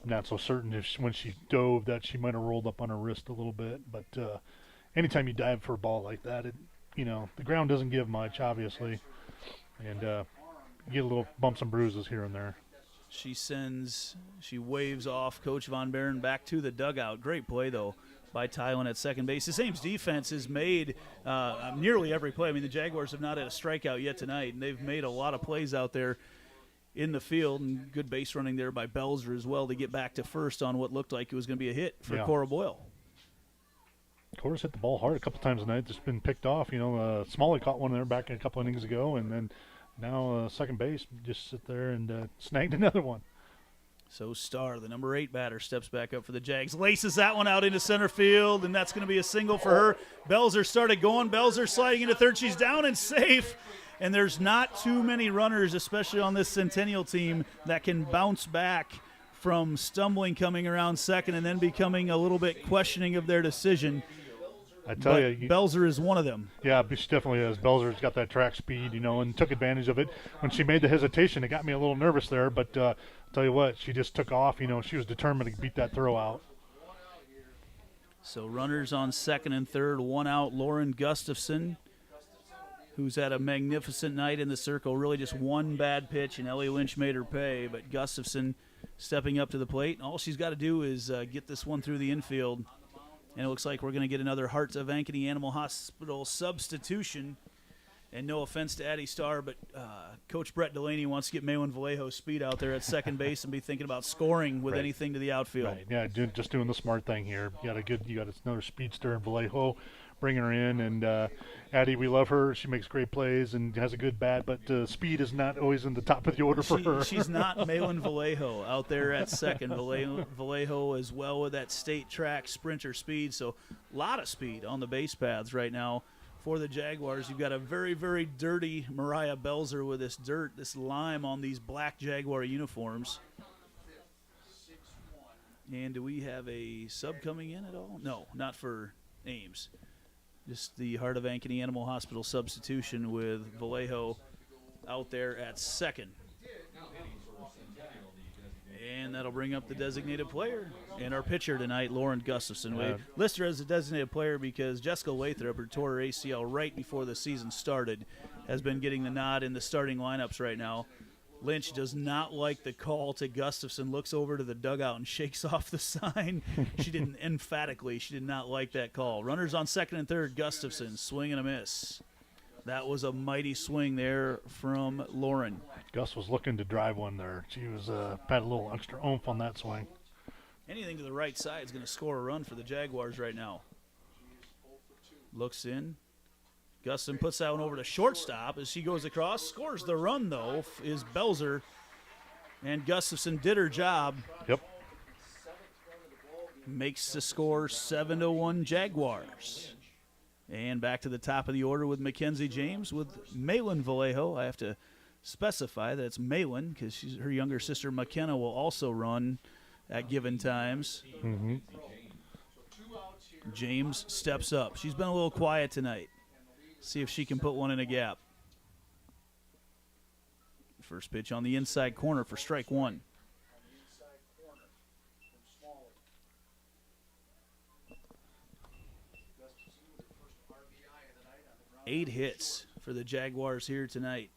I'm not so certain when she dove that she might have rolled up on her wrist a little bit, but anytime you dive for a ball like that, the ground doesn't give much, obviously, and you get a little bumps and bruises here and there. She waves off Coach Von Barren back to the dugout. Great play, though, by Tylen at second base. The Ames defense has made nearly every play. I mean, the Jaguars have not had a strikeout yet tonight, and they've made a lot of plays out there in the field, and good base running there by Belzer as well to get back to first on what looked like it was going to be a hit for Cora Boyle. Cora's hit the ball hard a couple times tonight. Just been picked off. Smalley caught one there back a couple innings ago, and then now second base just sit there and snagged another one. So Starr, the number 8 batter, steps back up for the Jags. Laces that one out into center field, and that's going to be a single for her. Belzer started going. Belzer sliding into third. She's down and safe. And there's not too many runners, especially on this Centennial team, that can bounce back from stumbling coming around second and then becoming a little bit questioning of their decision. I tell you, Belzer is one of them. Yeah, she definitely is. Belzer's got that track speed, and took advantage of it. When she made the hesitation, it got me a little nervous there, but I'll tell you what, she just took off. She was determined to beat that throw out. So runners on second and third, one out. Lauren Gustafson, who's had a magnificent night in the circle. Really just one bad pitch, and Ellie Lynch made her pay, but Gustafson stepping up to the plate. All she's got to do is get this one through the infield. And it looks like we're going to get another Heart of Ankeny Animal Hospital substitution. And no offense to Addie Starr, but Coach Brett Delaney wants to get Malin Vallejo's speed out there at second base and be thinking about scoring with anything to the outfield. Right. Yeah, just doing the smart thing here. You got another speedster in Vallejo, bringing her in, and Addie, we love her. She makes great plays and has a good bat, but speed is not always in the top of the order for her. She's not Malin Vallejo out there at second. Vallejo as well with that state track sprinter speed, so a lot of speed on the base paths right now. For the Jaguars, you've got a very, very dirty Mariah Belzer with this lime on these black Jaguar uniforms. And do we have a sub coming in at all? No, not for Ames. Just the Heart of Ankeny Animal Hospital substitution with Vallejo out there at second. And that'll bring up the designated player. And our pitcher tonight, Lauren Gustafson. We list her as a designated player because Jessica Lathrop, who tore her ACL right before the season started, has been getting the nod in the starting lineups right now. Lynch does not like the call to Gustafson, looks over to the dugout and shakes off the sign. She did not like that call. Runners on second and third, Gustafson, swing and a miss. That was a mighty swing there from Lauren. Gus was looking to drive one there. She was had a little extra oomph on that swing. Anything to the right side is going to score a run for the Jaguars right now. Looks in. Gustafson puts that one over to shortstop as she goes across. Scores the run, though, is Belzer. And Gustafson did her job. Yep. Makes the score 7-1 Jaguars. And back to the top of the order with Mackenzie James with Malin Vallejo. I have to specify that it's Malin because her younger sister McKenna will also run at given times. Mm-hmm. James steps up. She's been a little quiet tonight. See if she can put one in a gap. First pitch on the inside corner for strike one. 8 hits for the Jaguars here tonight.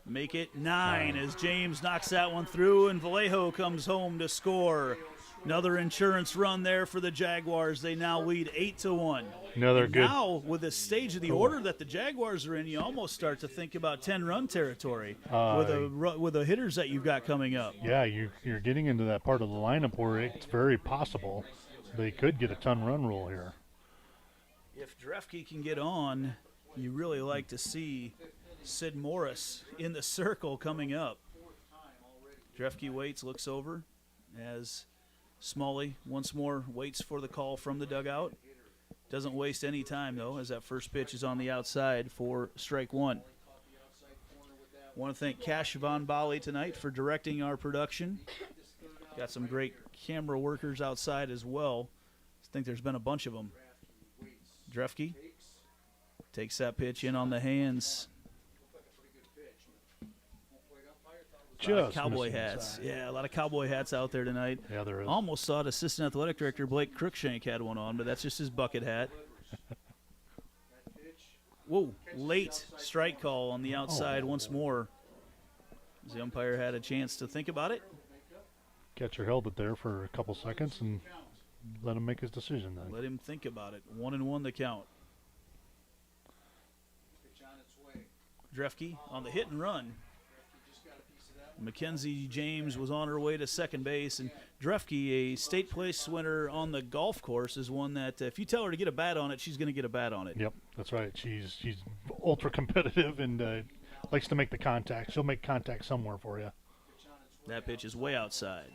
Make it 9 as James knocks that one through, and Vallejo comes home to score. Another insurance run there for the Jaguars. They now lead 8-1. Another good. Now, with the stage of the order that the Jaguars are in, you almost start to think about 10-run territory with the hitters that you've got coming up. Yeah, you're getting into that part of the lineup where it's very possible they could get a 10-run rule here. If Drefke can get on, you really like to see Sid Morris in the circle coming up. Drefke waits, looks over as Smalley once more waits for the call from the dugout. Doesn't waste any time, though, as that first pitch is on the outside for strike one. Want to thank Cash Von Bali tonight for directing our production. Got some great camera workers outside as well. I think there's been a bunch of them. Drefke takes that pitch in on the hands. Cowboy hats. Yeah, a lot of cowboy hats out there tonight. Yeah, there is. Almost thought Assistant Athletic Director Blake Cruikshank had one on, but that's just his bucket hat. Whoa, late strike call on the outside once more. As the umpire had a chance to think about it. Catcher held it there for a couple seconds and let him make his decision then. Let him think about it. 1-1 the count. Drefke on the hit and run. Mackenzie James was on her way to second base, and Drefke, a state place winner on the golf course, is one that if you tell her to get a bat on it, she's going to get a bat on it. Yep, that's right. She's ultra competitive and likes to make the contact. She'll make contact somewhere for you. That pitch is way outside.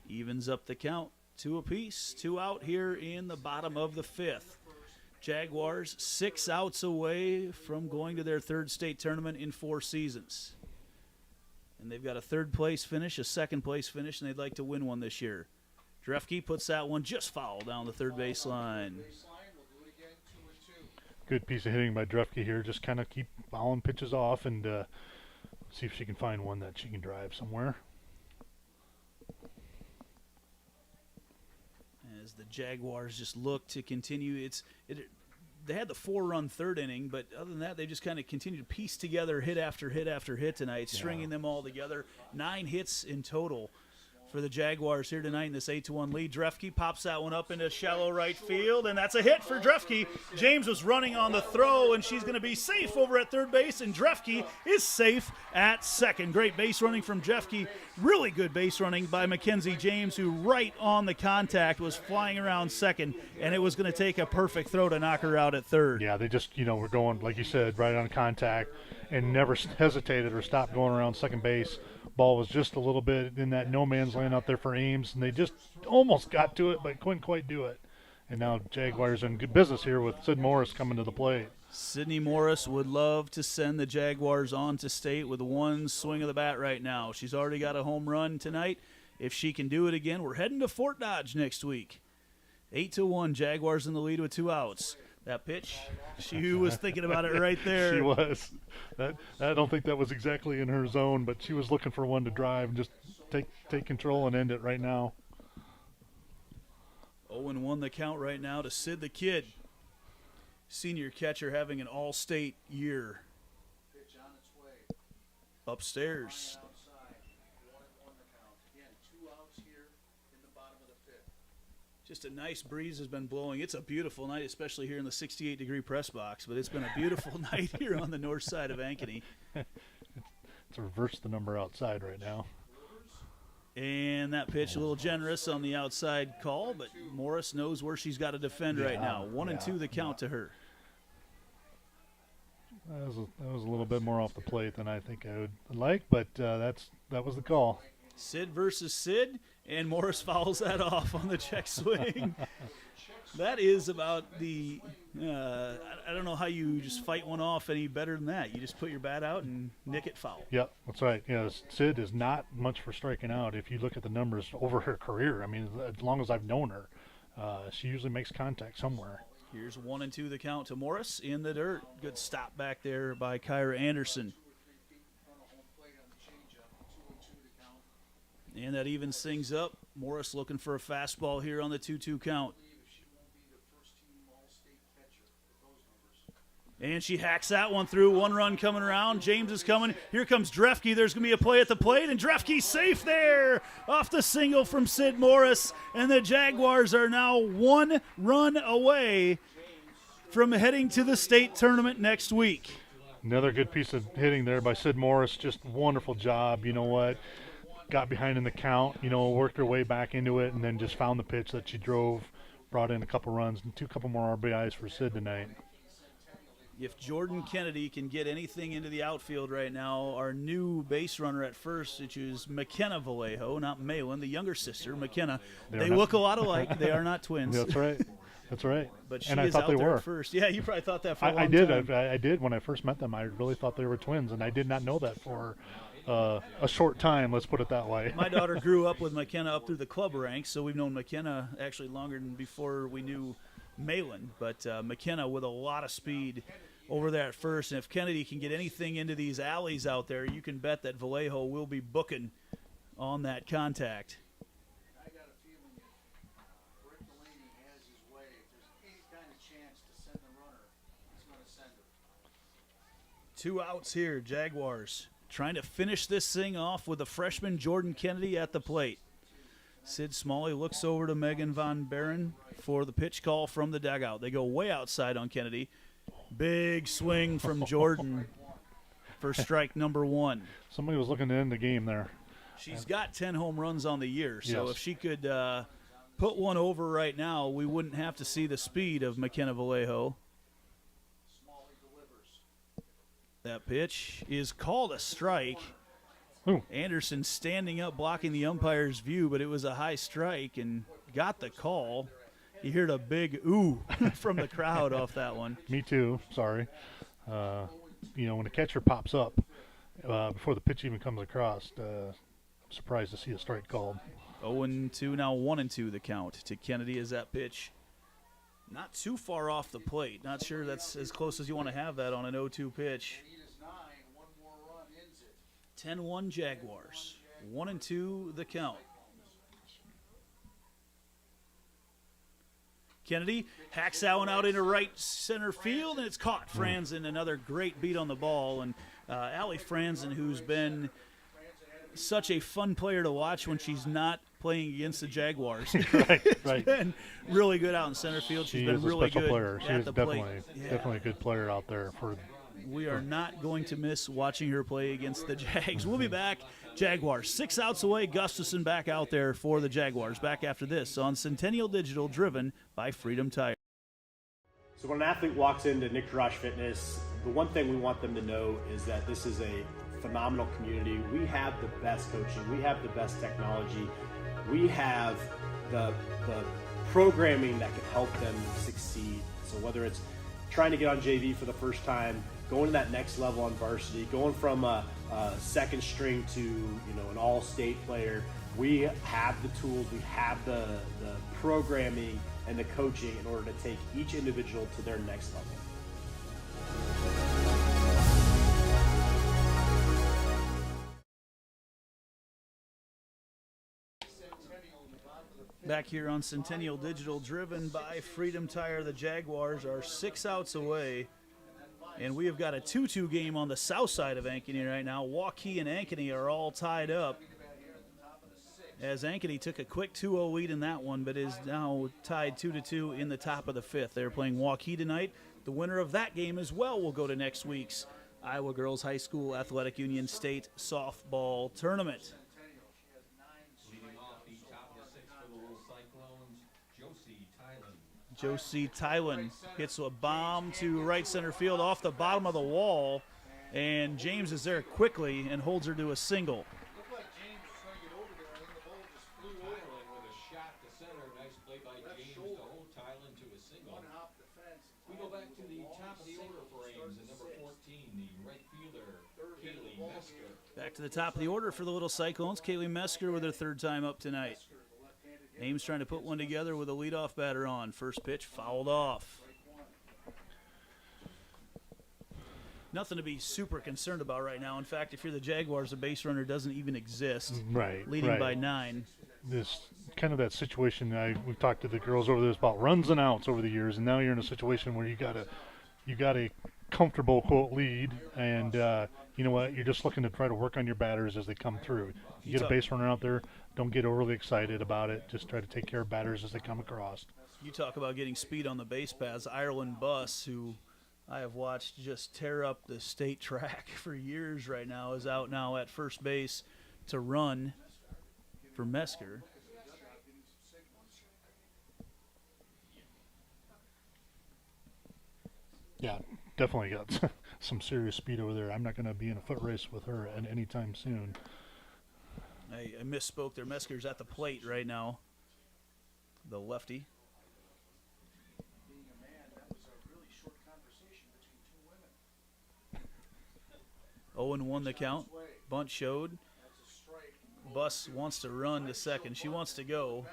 Evens up the count, 2 apiece, 2 out here in the bottom of the 5th. Jaguars 6 outs away from going to their 3rd state tournament in 4 seasons. And they've got a 3rd place finish, a 2nd place finish, and they'd like to win one this year. Drefke puts that one just foul down the 3rd baseline. Good piece of hitting by Drefke here. Just kind of keep fouling pitches off and see if she can find one that she can drive somewhere. As the Jaguars just look to continue, they had the 4-run 3rd inning, but other than that, they just kind of continue to piece together hit after hit after hit tonight, stringing them all together. 9 hits in total for the Jaguars here tonight in this 8-1 lead. Drefke pops that one up into shallow right field, and that's a hit for Drefke. James was running on the throw, and she's going to be safe over at 3rd base, and Drefke is safe at 2nd. Great base running from Drefke. Really good base running by Mackenzie James, who right on the contact was flying around 2nd, and it was going to take a perfect throw to knock her out at 3rd. Yeah, they just, were going, like you said, right on contact and never hesitated or stopped going around second base. Ball was just a little bit in that no man's land out there for Ames, and they just almost got to it but couldn't quite do it. And now Jaguars in good business here with Sid Morris coming to the plate. Sydney Morris would love to send the Jaguars on to state with one swing of the bat right now. She's already got a home run tonight. If she can do it again, we're heading to Fort Dodge next week. 8-1, Jaguars in the lead with 2 outs. That pitch, she was thinking about it right there. She was. I don't think that was exactly in her zone, but she was looking for one to drive and just take control and end it right now. 0-1 the count right now to Sid the Kid. Senior catcher having an all-state year. Upstairs. Just a nice breeze has been blowing. It's a beautiful night, especially here in the 68-degree press box, but it's been a beautiful night here on the north side of Ankeny. It's reversed the number outside right now. And that pitch a little generous on the outside call, but Morris knows where she's got to defend right now. 1-2 the count to her. That was a little bit more off the plate than I think I would like, but that was the call. Sid versus Sid, and Morris fouls that off on the check swing. That is about the I don't know how you just fight one off any better than that. You just put your bat out and nick it foul. Yep, that's right. Sid is not much for striking out. If you look at the numbers over her career, I mean, as long as I've known her, she usually makes contact somewhere. Here's 1-2 the count to Morris in the dirt. Good stop back there by Kyra Anderson. And that evens things up. Morris looking for a fastball here on the 2-2 count. And she hacks that one through. 1 run coming around. James is coming. Here comes Drefke. There's going to be a play at the plate, and Drefke's safe there off the single from Sid Morris. And the Jaguars are now 1 run away from heading to the state tournament next week. Another good piece of hitting there by Sid Morris. Just wonderful job. You know what? Got behind in the count, worked her way back into it, and then just found the pitch that she drove, brought in a couple runs, and couple more RBIs for Sid tonight. If Jordan Kennedy can get anything into the outfield right now, our new base runner at first, which is McKenna Vallejo, not Malin, the younger sister, McKenna. They look a lot alike. They are not twins. That's right. That's right. But she and is I thought out they there were. At first. Yeah, you probably thought that for a long I did. time. I did when I first met them. I really thought they were twins, and I did not know that for a short time, let's put it that way. My daughter grew up with McKenna up through the club ranks, so we've known McKenna actually longer than before we knew Malin. But McKenna with a lot of speed over there at first. And if Kennedy can get anything into these alleys out there, you can bet that Vallejo will be booking on that contact. I got a feeling if Rick Delaney has his way, if there's any kind of chance to send the runner, he's going to send it. 2 outs here, Jaguars. Trying to finish this thing off with the freshman Jordan Kennedy at the plate. Sid Smalley looks over to Megan Von Barren for the pitch call from the dugout. They go way outside on Kennedy. Big swing from Jordan. for strike number 1. Somebody was looking to end the game there. She's got 10 home runs on the year, so Yes. if she could put one over right now, we wouldn't have to see the speed of McKenna Vallejo. That pitch is called a strike. Ooh. Anderson standing up, blocking the umpire's view, but it was a high strike and got the call. You heard a big ooh from the crowd off that one. Me too. Sorry. When the catcher pops up before the pitch even comes across, surprised to see a strike called. 0-2, now 1-2 the count to Kennedy as that pitch. Not too far off the plate. Not sure that's as close as you want to have that on an 0-2 pitch. 10-1 Jaguars. 1-2 the count. Kennedy hacks that one out into right center field, and it's caught. Franzen, another great beat on the ball. And Allie Franzen, who's been such a fun player to watch when she's not playing against the Jaguars. Right. She's been really good out in center field. She's been really a special good player. She at is the definitely, plate. definitely a good player out there. We are not going to miss watching her play against the Jags. We'll be back. Jaguars 6 outs away. Gustafson back out there for the Jaguars. Back after this on Centennial Digital, driven by Freedom Tire. So when an athlete walks into Nick Garage Fitness, the one thing we want them to know is that this is a phenomenal community. We have the best coaching. We have the best technology. We have the programming that can help them succeed. So whether it's trying to get on JV for the first time, going to that next level on varsity, going from a second string to an all-state player, we have the tools, we have the programming and the coaching in order to take each individual to their next level. Back here on Centennial Digital, driven by Freedom Tire, the Jaguars are 6 outs away. And we have got a 2-2 game on the south side of Ankeny right now. Waukee and Ankeny are all tied up, as Ankeny took a quick 2-0 lead in that one, but is now tied 2-2 in the top of the 5th. They're playing Waukee tonight. The winner of that game as well will go to next week's Iowa Girls High School Athletic Union State Softball Tournament. Leading off the top of the 6th for the Little Cyclones, Josie Tylen. Josie Tylen hits a bomb to right center field off the bottom of the wall, and James is there quickly and holds her to a single. Looked like James was going to get over there, and then the ball just flew over. Tylen with a shot to center. Nice play by James to hold Tylen to a single. One hop defense. We go back to the top of the order for Ames, and number 14, the right fielder, Kaylee Mesker. Back to the top of the order for the Little Cyclones. Kaylee Mesker with her 3rd time up tonight. Ames trying to put one together with a leadoff batter on. First pitch fouled off. Nothing to be super concerned about right now. In fact, if you're the Jaguars, the base runner doesn't even exist. Right. Leading by 9. This kind of that situation. We've talked to the girls over this about runs and outs over the years, and now you're in a situation where you got a comfortable quote lead, and you know what? You're just looking to try to work on your batters as they come through. You get a base runner out there, don't get overly excited about it. Just try to take care of batters as they come across. You talk about getting speed on the base paths. Ireland Buss, who I have watched just tear up the state track for years right now, is out now at first base to run for Mesker. Yeah, definitely got some serious speed over there. I'm not going to be in a foot race with her at any time soon. I misspoke there. Mesker's at the plate right now. The lefty. Being a man, that was a really short conversation between two women. 0-1 the count. Bunt showed. That's a strike. Buss wants to run to second. She wants to go.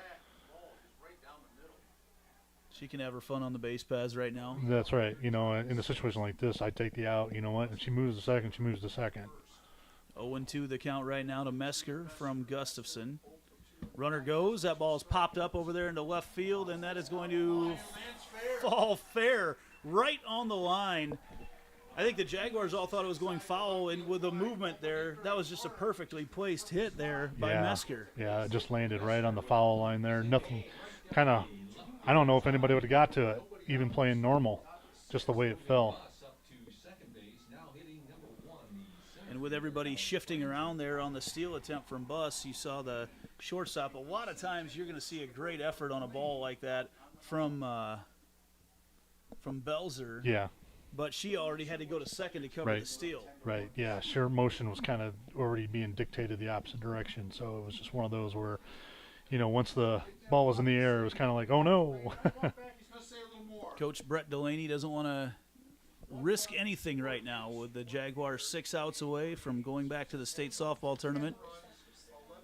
Ball right down the middle. She can have her fun on the base paths right now. That's right. You know, in a situation like this, I take the out. You know what? If she moves to second, she moves to second. 0-2 the count right now to Mesker from Gustafson. Runner goes. That ball's popped up over there into left field, and that is going to fall fair right on the line. I think the Jaguars all thought it was going foul, and with the movement there, that was just a perfectly placed hit there by Mesker. Yeah, it just landed right on the foul line there. Nothing, kind of, I don't know if anybody would have got to it, even playing normal, just the way it fell. Up to second base, now hitting number 1, the And with everybody shifting around there on the steal attempt from Buss, you saw the shortstop. A lot of times you're going to see a great effort on a ball like that from Belzer. Yeah. But she already had to go to second to cover the steal. Right, yeah. Her motion was kind of already being dictated the opposite direction. So it was just one of those where, once the ball was in the air, it was kind of like, oh, no. Coach Brett Delaney doesn't want to risk anything right now with the Jaguars 6 outs away from going back to the state softball tournament.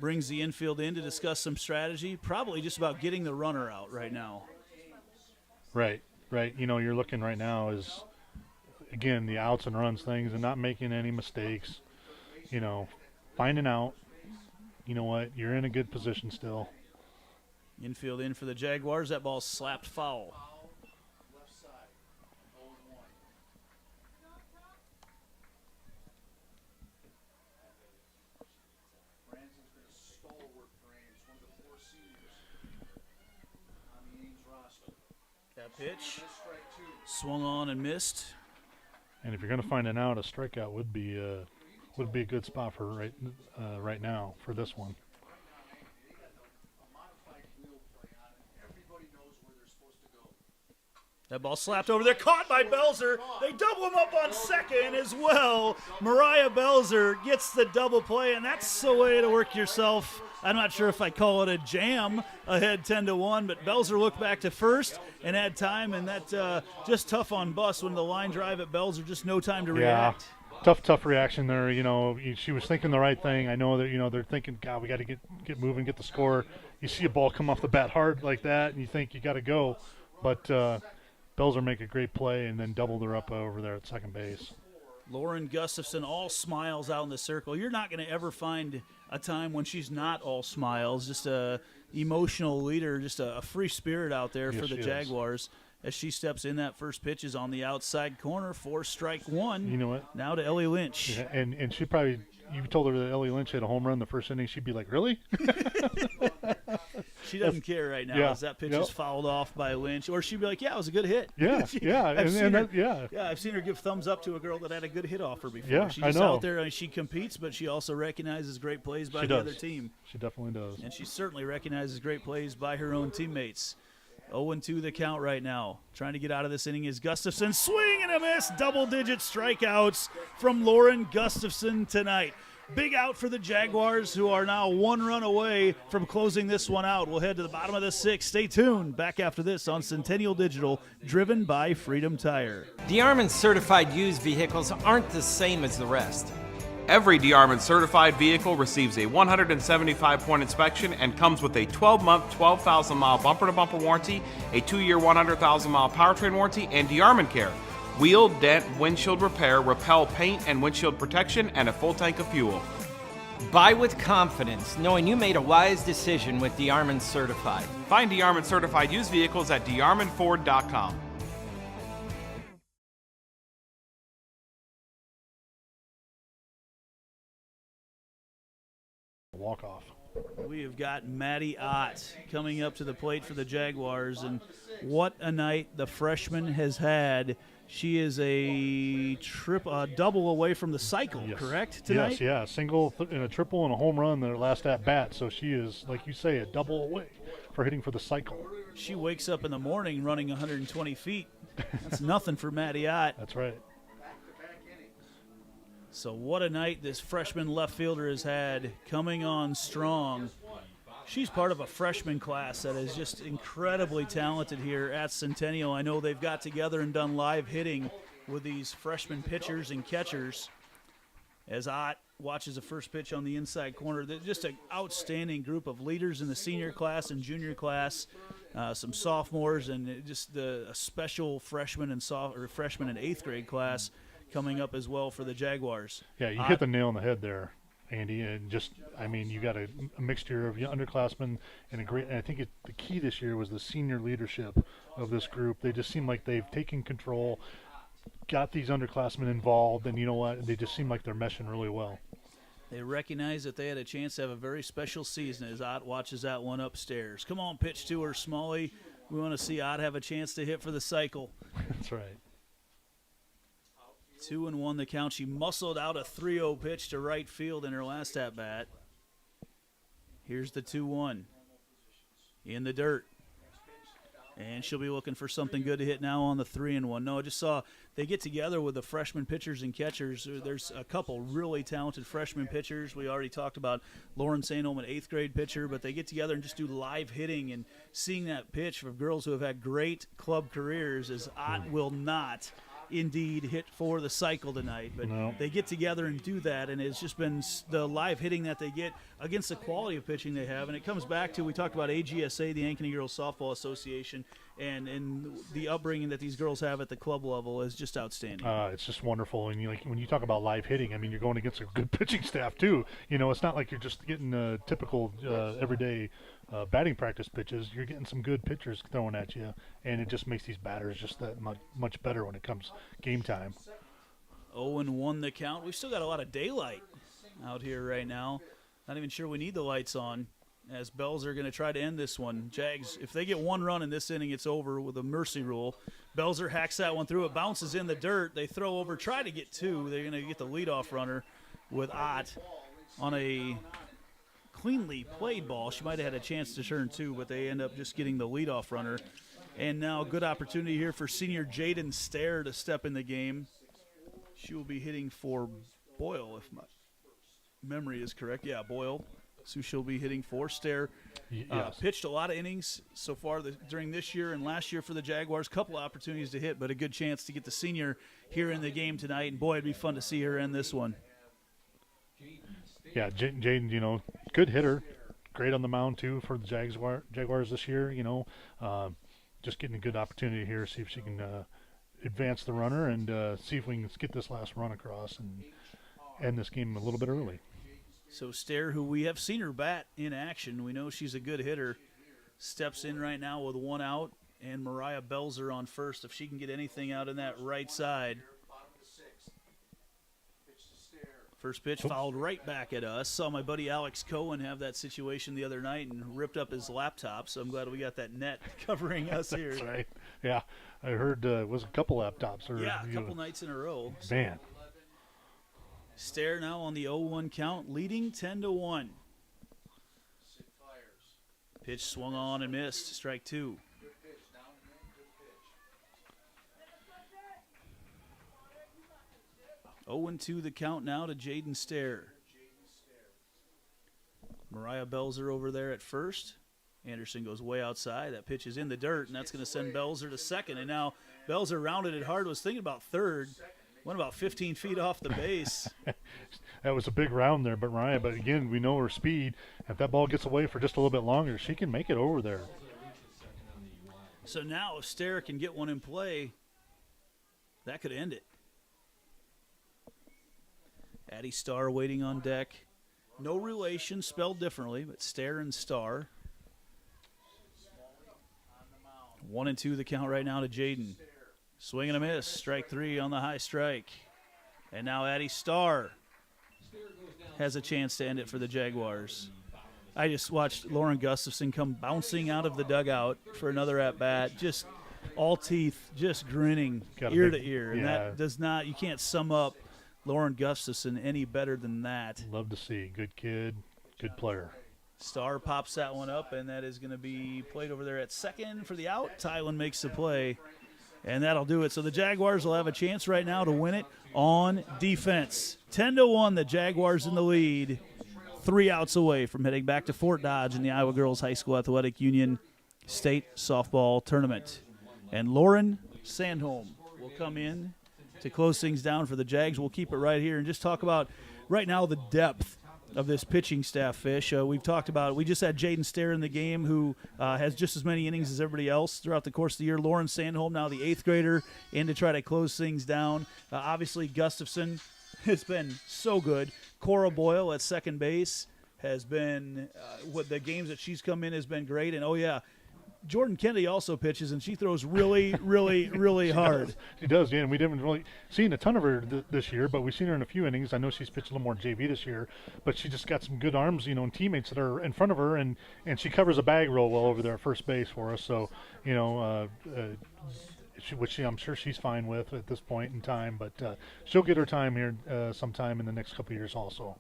Brings the infield in to discuss some strategy, probably just about getting the runner out right now. Right. You're looking right now is, again, the outs and runs things and not making any mistakes. Finding out, you know what, you're in a good position still. Infield in for the Jaguars. That ball slapped foul. That pitch swung on and missed. And if you're going to find an out, a strikeout would be a good spot for right now for this one. That ball slapped over there, caught by Belzer. They double him up on second as well. Mariah Belzer gets the double play, and that's the way to work yourself. I'm not sure if I call it a jam ahead 10-1, but Belzer looked back to first and had time, and that just tough on Buss when the line drive at Belzer, just no time to react. Tough reaction there. She was thinking the right thing. I know that, they're thinking, God, we got to get moving, get the score. You see a ball come off the bat hard like that, and you think you got to go. But Belzer make a great play and then doubled her up over there at second base. Lauren Gustafson, all smiles out in the circle. You're not going to ever find a time when she's not all smiles. Just a emotional leader, just a free spirit out there for the Jaguars. As she steps in, that first pitch is on the outside corner for strike one. You know what? Now to Ellie Lynch. Yeah, and she probably, you told her that Ellie Lynch hit a home run the first inning, she'd be like, really? She doesn't care right now as that pitch is fouled off by Lynch. Or she'd be like, yeah, it was a good hit. Yeah, I've seen her give thumbs up to a girl that had a good hit off her before. Yeah, she's just I know. out there, she competes, but she also recognizes great plays by the other team. She definitely does. And she certainly recognizes great plays by her own teammates. 0-2 the count right now. Trying to get out of this inning is Gustafson. Swing and a miss. Double-digit strikeouts from Lauren Gustafson tonight. Big out for the Jaguars, who are now 1 run away from closing this one out. We'll head to the bottom of the 6th. Stay tuned. Back after this on Centennial Digital, driven by Freedom Tire. The Armin certified used vehicles aren't the same as the rest. Every DeArmond certified vehicle receives a 175-point inspection and comes with a 12-month, 12,000-mile bumper-to-bumper warranty, a 2-year, 100,000-mile powertrain warranty, and DeArmond Care. Wheel, dent, windshield repair, repel paint and windshield protection, and a full tank of fuel. Buy with confidence, knowing you made a wise decision with DeArmond Certified. Find DeArmond certified used vehicles at DeArmondFord.com. Walk-off. We have got Maddie Ott coming up to the plate for the Jaguars, and what a night the freshman has had. She is a double away from the cycle, correct, tonight? Yes, yeah, single and a triple and a home run their last at-bat, so she is, like you say, a double away for hitting for the cycle. She wakes up in the morning running 120 feet. That's nothing for Maddie Ott. That's right. So what a night this freshman left fielder has had, coming on strong. She's part of a freshman class that is just incredibly talented here at Centennial. I know they've got together and done live hitting with these freshman pitchers and catchers. As Ott watches the first pitch on the inside corner, just an outstanding group of leaders in the senior class and junior class, some sophomores, and just a special freshman and freshman and 8th grade class coming up as well for the Jaguars. Yeah, you hit the nail on the head there, Andy. And you got a mixture of underclassmen and I think the key this year was the senior leadership of this group. They just seem like they've taken control, got these underclassmen involved, and you know what? They just seem like they're meshing really well. They recognize that they had a chance to have a very special season as Ott watches that one upstairs. Come on, pitch to her, Smalley. We want to see Ott have a chance to hit for the cycle. That's right. 2-1 the count. She muscled out a 3-0 pitch to right field in her last at-bat. Here's the 2-1 in the dirt. And she'll be looking for something good to hit now on the 3-1. No, I just saw they get together with the freshman pitchers and catchers. There's a couple really talented freshman pitchers. We already talked about Lauren Sandholm, an 8th grade pitcher, but they get together and just do live hitting, and seeing that pitch from girls who have had great club careers as Ott will not indeed hit for the cycle tonight, but they get together and do that, and it's just been the live hitting that they get against the quality of pitching they have. And it comes back to, we talked about AGSA, the Ankeny Girls Softball Association, and the upbringing that these girls have at the club level is just outstanding. It's just wonderful. And when you talk about live hitting, I mean, you're going against a good pitching staff too. It's not like you're just getting typical everyday batting practice pitches. You're getting some good pitchers thrown at you, and it just makes these batters just that much better when it comes game time. 0-1 the count. We've still got a lot of daylight out here right now. Not even sure we need the lights on, as Bells are going to try to end this one. Jags, if they get one run in this inning, it's over with a mercy rule. Belzer hacks that one through. It bounces in the dirt. They throw over, try to get two. They're going to get the leadoff runner with Ott on a cleanly played ball. She might have had a chance to turn two, but they end up just getting the leadoff runner. And now good opportunity here for senior Jaden Stair to step in the game. She will be hitting for Boyle, if my memory is correct. Yeah, Boyle. So she'll be hitting for. Stair pitched a lot of innings so far during this year and last year for the Jaguars. Couple opportunities to hit, but a good chance to get the senior here in the game tonight. And boy, it'd be fun to see her end this one. Yeah, Jaden, good hitter. Great on the mound, too, for the Jaguars this year. Just getting a good opportunity here, see if she can advance the runner and see if we can get this last run across and end this game a little bit early. So Stair, who we have seen her bat in action, we know she's a good hitter, steps in right now with one out, and Mariah Belzer on first. If she can get anything out in that right side. First pitch fouled right back at us. Saw my buddy Alex Cohen have that situation the other night and ripped up his laptop, so I'm glad we got that net covering us here. That's right. Yeah, I heard it was a couple laptops. A couple nights in a row. Man. Stair now on the 0-1 count, leading 10-1. Pitch swung on and missed. Strike two. 0-2 the count now to Jaden Stair. Mariah Belzer over there at first. Anderson goes way outside. That pitch is in the dirt, and that's going to send Belzer to second. And now Belzer rounded it hard, was thinking about third. Went about 15 feet off the base. That was a big round there, but Mariah, but again, we know her speed. If that ball gets away for just a little bit longer, she can make it over there. So now if Stair can get one in play, that could end it. Addie Starr waiting on deck. No relation, spelled differently, but Stair and Starr. 1-2 the count right now to Jaden. Swing and a miss. Strike three on the high strike. And now Addie Starr has a chance to end it for the Jaguars. I just watched Lauren Gustafson come bouncing out of the dugout for another at-bat. Just all teeth, just grinning ear to ear. And that does not, you can't sum up Lauren Gustafson any better than that. Love to see. Good kid, good player. Starr pops that one up, and that is going to be played over there at second for the out. Tylen makes the play, and that'll do it. So the Jaguars will have a chance right now to win it on defense. 10-1, the Jaguars in the lead. 3 outs away from heading back to Fort Dodge in the Iowa Girls High School Athletic Union State Softball Tournament. And Lauren Sandholm will come in to close things down for the Jags. We'll keep it right here and just talk about right now the depth of this pitching staff, Fish. We've talked about it. We just had Jaden Stair in the game, who has just as many innings as everybody else throughout the course of the year. Lauren Sandholm, now the 8th grader, in to try to close things down. Obviously, Gustafson has been so good. Cora Boyle at second base has been, what the games that she's come in has been great. And, Jordan Kennedy also pitches, and she throws really, really, really hard. She does, yeah, and we haven't really seen a ton of her this year, but we've seen her in a few innings. I know she's pitched a little more JV this year, but she just got some good arms, and teammates that are in front of her, and she covers a bag roll well over there at first base for us. So, which I'm sure she's fine with at this point in time. But she'll get her time here sometime in the next couple of years also.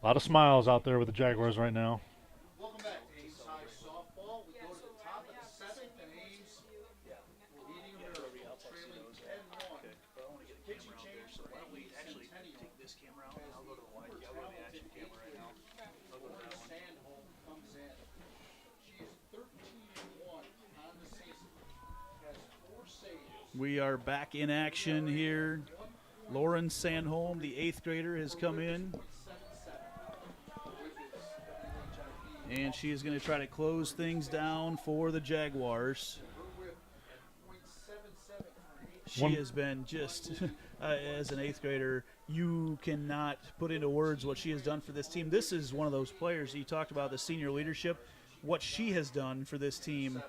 A lot of smiles out there with the Jaguars right now. Welcome back to Ames High Softball. We go to the top of the seventh, and Ames leading a miracle, trailing 10-1. Pitching change for Ames Centennial. This camera out. I'll go to the wide. Yeah, we're on the action camera right now. Lauren Sandholm comes in. She is 13-1 on the season. Has 4 saves. We are back in action here. Lauren Sandholm, the 8th grader, has come in. And she is going to try to close things down for the Jaguars. She has been just, as an 8th grader, you cannot put into words what she has done for this team. This is one of those players you talked about, the senior leadership, what she has done for this team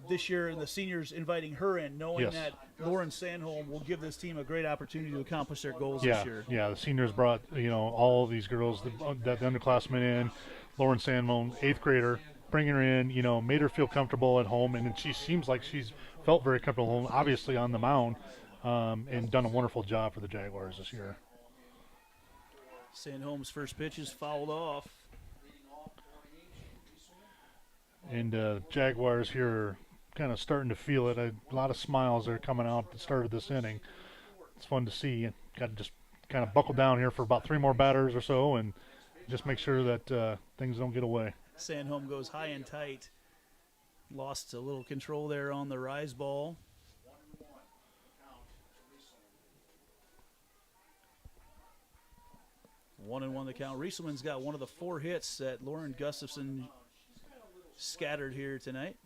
this year, and the seniors inviting her in, knowing that Lauren Sandholm will give this team a great opportunity to accomplish their goals this year. Yeah, the seniors brought, all of these girls, the underclassmen in. Lauren Sandholm, 8th grader, bringing her in, made her feel comfortable at home, and she seems like she's felt very comfortable at home, obviously on the mound, and done a wonderful job for the Jaguars this year. Sandholm's first pitch is fouled off. And Jaguars here are kind of starting to feel it. A lot of smiles are coming out at the start of this inning. It's fun to see. Got to just kind of buckle down here for about 3 more batters or so, and just make sure that things don't get away. Sandholm goes high and tight. Lost a little control there on the rise ball. 1-1 the count. Rieselman's got one of the 4 hits that Lauren Gustafson scattered here tonight.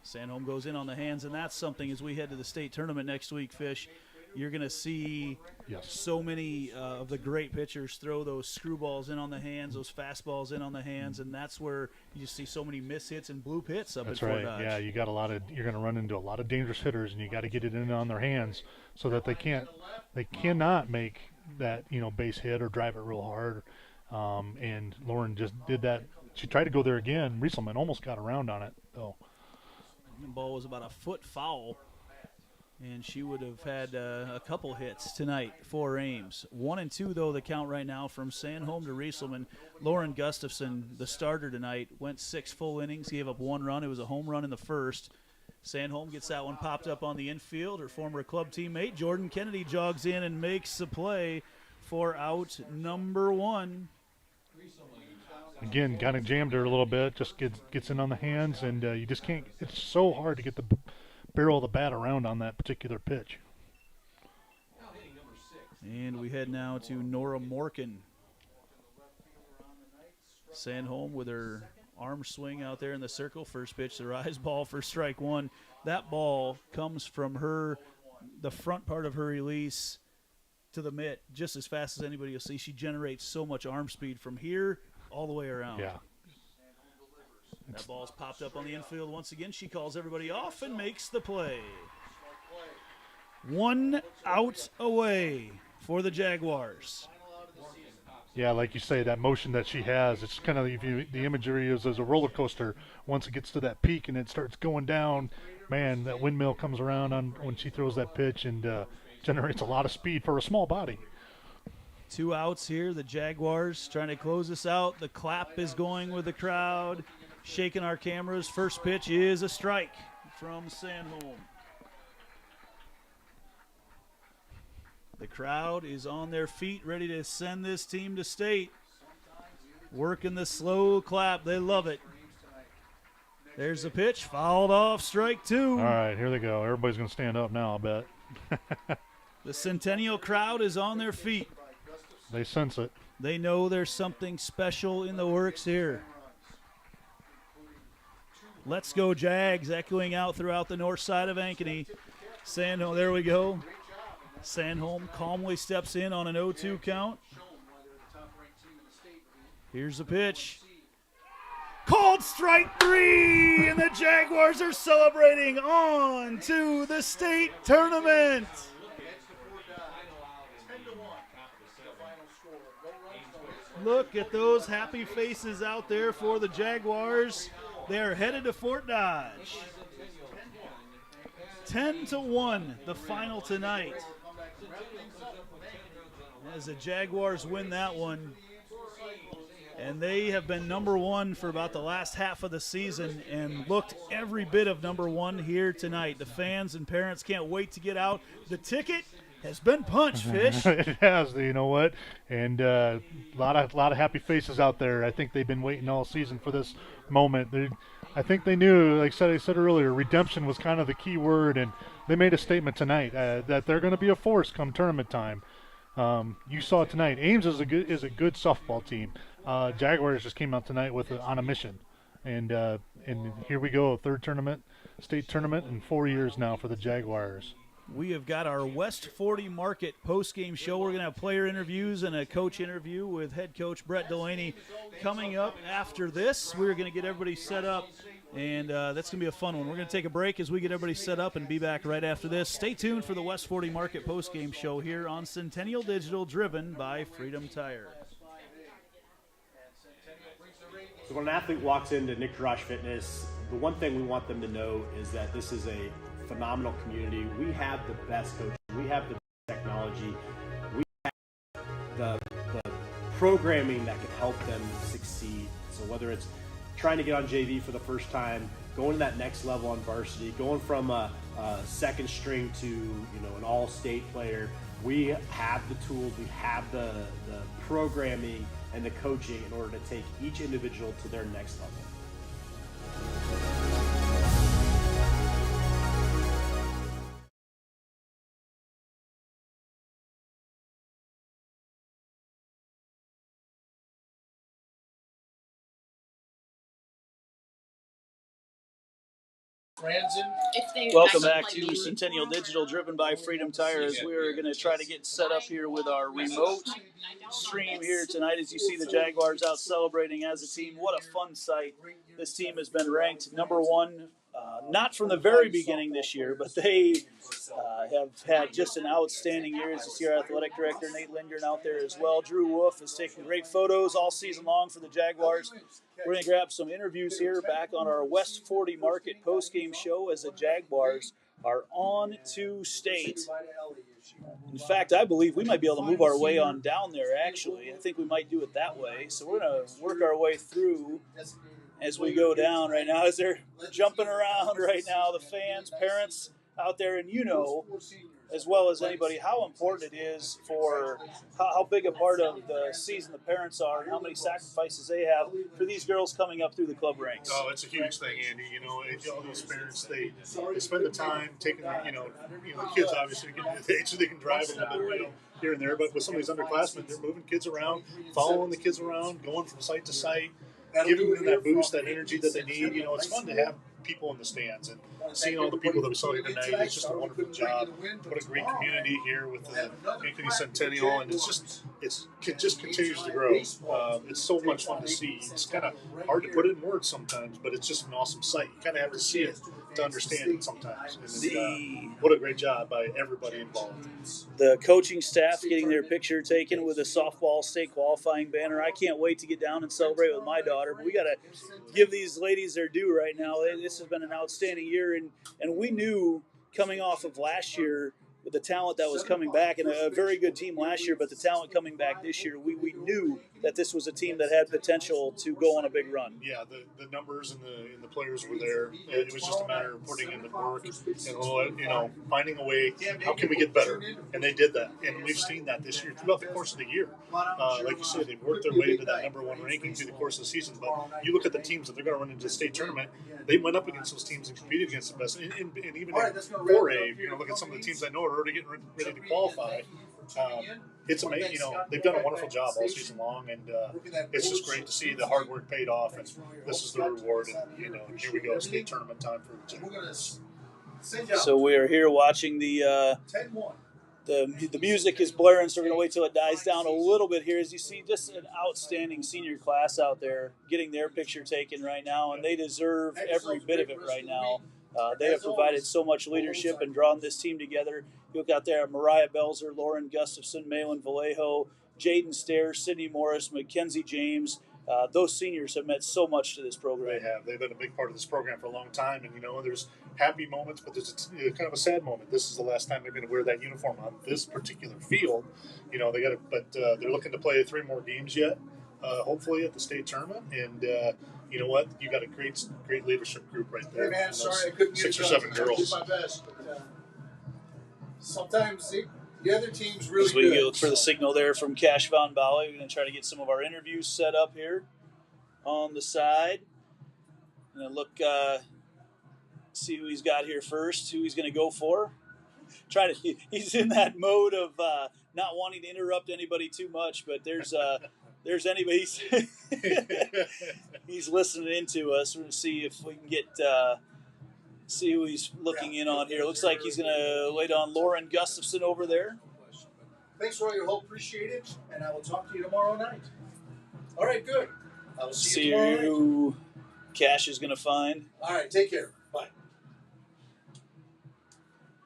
Sandholm goes in on the hands, and that's something as we head to the state tournament next week, Fish. You're going to see so many of the great pitchers throw those screwballs in on the hands, those fastballs in on the hands, and that's where you just see so many miss hits and blue pits up at Fort Dodge. Yeah, you're going to run into a lot of dangerous hitters, and you got to get it in on their hands so that they cannot make that base hit or drive it real hard. And Lauren just did that. She tried to go there again. Rieselman almost got around on it though. The ball was about a foot foul. And she would have had a couple hits tonight for Ames. 1-2, though, the count right now from Sandholm to Rieselman. Lauren Gustafson, the starter tonight, went 6 full innings, gave up 1 run. It was a home run in the first. Sandholm gets that one popped up on the infield. Her former club teammate, Jordan Kennedy, jogs in and makes the play for out number 1. Again, kind of jammed her a little bit, just gets in on the hands, and you just can't – it's so hard to get the – barrel the bat around on that particular pitch. And we head now to Nora Morkin. Sandholm with her arm swing out there in the circle. First pitch, the rise ball for strike 1. That ball comes from the front part of her release to the mitt just as fast as anybody will see. She generates so much arm speed from here all the way around. Yeah. That ball's popped up on the infield once again. She calls everybody off and makes the play. 1 out away for the Jaguars. Yeah, like you say, that motion that she has, it's kind of the imagery is as a roller coaster. Once it gets to that peak and it starts going down, man, that windmill comes around when she throws that pitch and generates a lot of speed for a small body. 2 outs here. The Jaguars trying to close this out. The clap is going with the crowd. Shaking our cameras. First pitch is a strike from Sandholm. The crowd is on their feet, ready to send this team to state. Working the slow clap. They love it. There's the pitch. Fouled off. Strike 2. All right, here they go. Everybody's going to stand up now, I bet. The Centennial crowd is on their feet. They sense it. They know there's something special in the works here. Let's go Jags, echoing out throughout the north side of Ankeny. Sandholm, there we go. Sandholm calmly steps in on an 0-2 count. Here's the pitch. Called strike 3, and the Jaguars are celebrating on to the state tournament. Look at those happy faces out there for the Jaguars. They are headed to Fort Dodge. 10-1, the final tonight. As the Jaguars win that one. And they have been number one for about the last half of the season and looked every bit of number one here tonight. The fans and parents can't wait to get out. The ticket has been punched, Fish. It has, you know what? And a lot of happy faces out there. I think they've been waiting all season for this moment. I think they knew, like I said earlier, redemption was kind of the key word, and they made a statement tonight that they're going to be a force come tournament time. You saw it tonight. Ames is a good softball team. Jaguars just came out tonight on a mission, and here we go, third state tournament in 4 years now for the Jaguars. We have got our West 40 Market post-game show. We're going to have player interviews and a coach interview with head coach Brett Delaney coming up after this. We're going to get everybody set up, and that's going to be a fun one. We're going to take a break as we get everybody set up and be back right after this. Stay tuned for the West 40 Market post-game show here on Centennial Digital, driven by Freedom Tire. So when an athlete walks into Nick Fitness, the one thing we want them to know is that this is a phenomenal community. We have the best coaching. We have the best technology. We have the programming that can help them succeed. So whether it's trying to get on JV for the first time, going to that next level on varsity, going from a second string to an all-state player, we have the tools, we have the programming and the coaching in order to take each individual to their next level. Welcome back to Centennial Digital, driven by Freedom Tire, as we're going to try to get set up here with our remote stream here tonight. As you see the Jaguars out celebrating as a team, what a fun sight. This team has been ranked number one, not from the very beginning this year, but they have had just an outstanding year. As you see our athletic director, Nate Lindgren, out there as well. Drew Wolf is taking great photos all season long for the Jaguars. We're going to grab some interviews here back on our West 40 Market post-game show as the Jaguars are on to state. In fact, I believe we might be able to move our way on down there, actually. I think we might do it that way. So we're going to work our way through as we go down right now, as they're jumping around right now, the fans, parents out there, and as well as anybody, how important it is for how big a part of the season the parents are and how many sacrifices they have for these girls coming up through the club ranks. Oh, it's a huge thing, Andy. All those parents, they spend the time taking, the kids obviously get to the age so they can drive a little bit, here and there. But with some of these underclassmen, they're moving kids around, following the kids around, going from site to site, giving them that boost, that energy that they need. It's fun to have people in the stands and seeing all the people that we saw here tonight. It's just a wonderful job. What a great community here with the Ankeny Centennial, and it just continues to grow. It's so much fun to see. It's kind of hard to put it in words sometimes, but it's just an awesome sight. You kind of have to see it to understand it sometimes. And what a great job by everybody involved. The coaching staff getting their picture taken with a softball state qualifying banner. I can't wait to get down and celebrate with my daughter, but we got to give these ladies their due right now. This has been an outstanding year, and we knew coming off of last year with the talent that was coming back, and a very good team last year, but the talent coming back this year, we knew that this was a team that had potential to go on a big run. Yeah, the numbers and the players were there. It was just a matter of putting in the work and finding a way. How can we get better? And they did that, and we've seen that this year throughout the course of the year. Like you said, they've worked their way into that number one ranking through the course of the season. But you look at the teams that they're going to run into the state tournament. They went up against those teams and competed against the best. And even in 4A, look at some of the teams I know are already getting ready to qualify. It's amazing. They've done a wonderful job all season long, and it's just great to see the hard work paid off. And this is the reward. And here we go, state tournament time for the Jaguars. So we are here watching the music is blaring, so we're going to wait till it dies down a little bit here. As you see, just an outstanding senior class out there getting their picture taken right now, and they deserve every bit of it right now. They have provided so much leadership and drawn this team together. You look out there at Mariah Belzer, Lauren Gustafson, Malin Vallejo, Jaden Stair, Sydney Morris, Mackenzie James. Those seniors have meant so much to this program. They have. They've been a big part of this program for a long time. And, there's happy moments, but there's kind of a sad moment. This is the last time they're going to wear that uniform on this particular field. They got to, but they're looking to play 3 more games yet, hopefully at the state tournament. And you know what? You got a great leadership group right there. Hey man, sorry I couldn't get 6 or 7 I girls. did my best, but sometimes the other team's really As we good. look for the signal there from Cash Von Bali, we're going to try to get some of our interviews set up here on the side. And then look, see who he's got here first, who he's going to go for. He's in that mode of not wanting to interrupt anybody too much, but there's anybody he's listening into us. We're going to see if we can get see who he's looking in on here. Looks like he's going to wait on Lauren Gustafson over there. Thanks for all your help, appreciate it, and I will talk to you tomorrow night. All right, good. I will see you tomorrow night. Who Cash is going to find. All right, take care. Bye.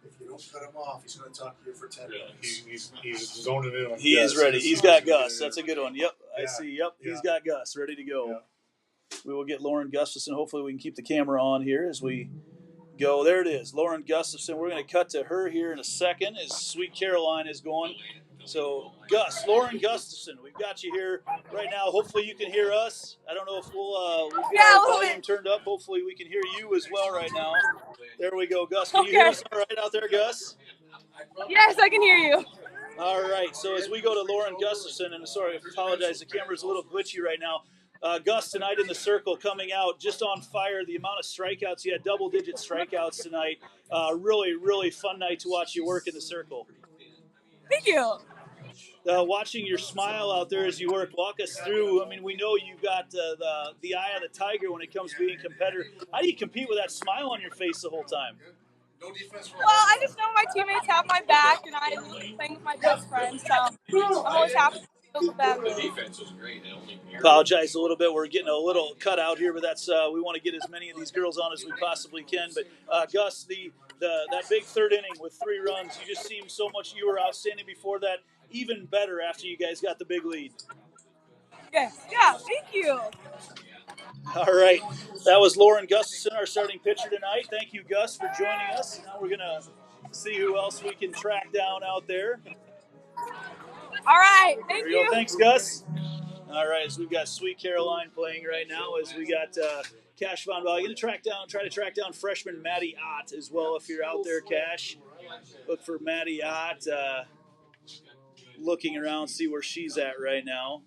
If you don't cut him off, he's going to talk to you for 10 minutes. He's zoning in on He Gus. is ready. He's got Gus. That's a good one. Yep, Yeah. I see. Yep, Yeah. he's got Gus ready to go. Yeah. We will get Lauren Gustafson. Hopefully we can keep the camera on here as we go. There it is, Lauren Gustafson. We're going to cut to her here in a second as Sweet Caroline is going. So, Lauren Gustafson, we've got you here right now. Hopefully you can hear us. I don't know if we'll get our volume turned up. Hopefully we can hear you as well right now. There we go, Gus. Can you hear us all right out there, Gus? Yes, I can hear you. All right, so as we go to Lauren Gustafson, and sorry, I apologize, the camera's a little glitchy right now. Gus, tonight in the circle, coming out just on fire. The amount of strikeouts, you had double-digit strikeouts tonight. Really, really fun night to watch you work in the circle. Thank you. Watching your smile out there as you work, walk us through. I mean, we know you've got the eye of the tiger when it comes to being a competitor. How do you compete with that smile on your face the whole time? No defense. Well, I just know my teammates have my back, and I enjoy playing with my best friends, so I'm always happy to play with them. The defense was great. Apologize a little bit. We're getting a little cut out here, but that's we want to get as many of these girls on as we possibly can. But Gus, that big third inning with 3 runs, you just seemed so much. You were outstanding before that. Even better after you guys got the big lead. Yes, yeah, thank you. All right, that was Lauren Gustafson, our starting pitcher tonight. Thank you, Gus, for joining us. Now we're gonna see who else we can track down out there. All right, thank There you you. go. Thanks, Gus. All right, as we've got Sweet Caroline playing right now, as we got Cash Von Ball. You're gonna try to track down freshman Maddie Ott as well. If you're out there, Cash, look for Maddie Ott. Looking around, see where she's at right now.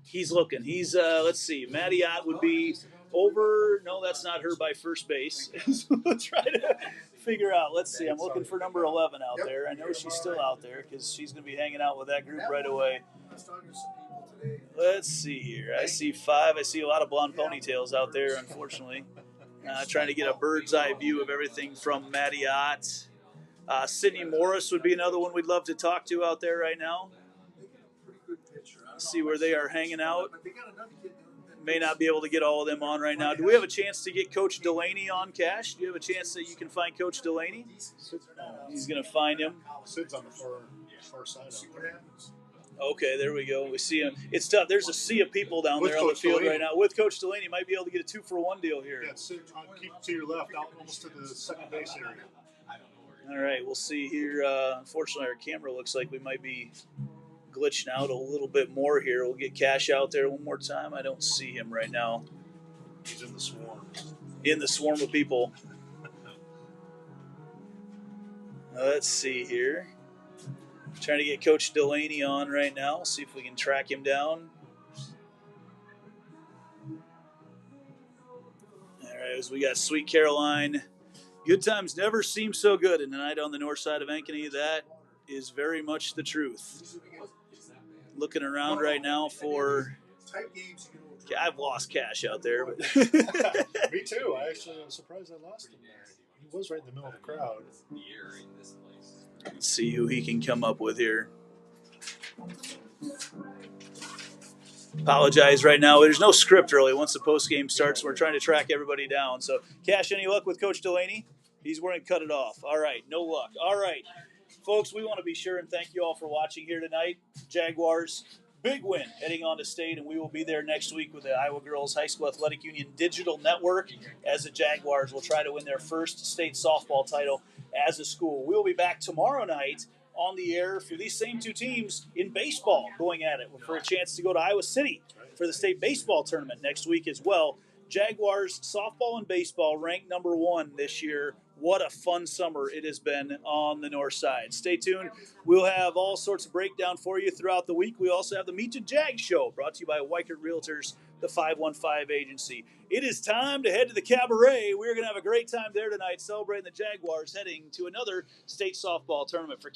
He's looking. He's let's see. Maddie Ott would be over. No, that's not her by first base. We'll try to figure out. Let's see. I'm looking for number 11 out there. I know she's still out there because she's going to be hanging out with that group right away. Let's see here. I see 5. I see a lot of blonde ponytails out there, unfortunately. Trying to get a bird's eye view of everything from Maddie Ott. Sydney Morris would be another one we'd love to talk to out there right now. See where they are hanging out. May not be able to get all of them on right now. Do we have a chance to get Coach Delaney on, Cash? Do you have a chance that you can find Coach Delaney? He's going to find him. Sid's on the far side. Okay, there we go. We see him. It's tough. There's a sea of people down there on the field right now. With Coach Delaney, might be able to get a 2-for-1 deal here. Yeah, Sid, keep to your left, out almost to the second base area. All right, we'll see here. Unfortunately, our camera looks like we might be glitching out a little bit more here. We'll get Cash out there one more time. I don't see him right now. He's in the swarm. In the swarm of people. Let's see here. Trying to get Coach Delaney on right now. See if we can track him down. All right, as we got Sweet Caroline. Good times never seem so good. And tonight on the north side of Ankeny, that is very much the truth. Looking around right now for... I've lost Cash out there. But Me too. I actually was surprised I lost him there. He was right in the middle of the crowd. Let's see who he can come up with here. Apologize right now. There's no script really once the post game starts. We're trying to track everybody down. So, Cash, any luck with Coach Delaney? He's going to cut it off. All right, no luck. All right. Folks, we want to be sure and thank you all for watching here tonight. Jaguars, big win heading on to state, and we will be there next week with the Iowa Girls High School Athletic Union Digital Network as the Jaguars will try to win their first state softball title as a school. We will be back tomorrow night on the air for these same two teams in baseball going at it for a chance to go to Iowa City for the state baseball tournament next week as well. Jaguars softball and baseball ranked number 1 this year. What a fun summer it has been on the north side. Stay tuned. We'll have all sorts of breakdown for you throughout the week. We also have the Meet the Jag show brought to you by Weichert Realtors, the 515 agency. It is time to head to the Cabaret. We're going to have a great time there tonight celebrating the Jaguars heading to another state softball tournament. For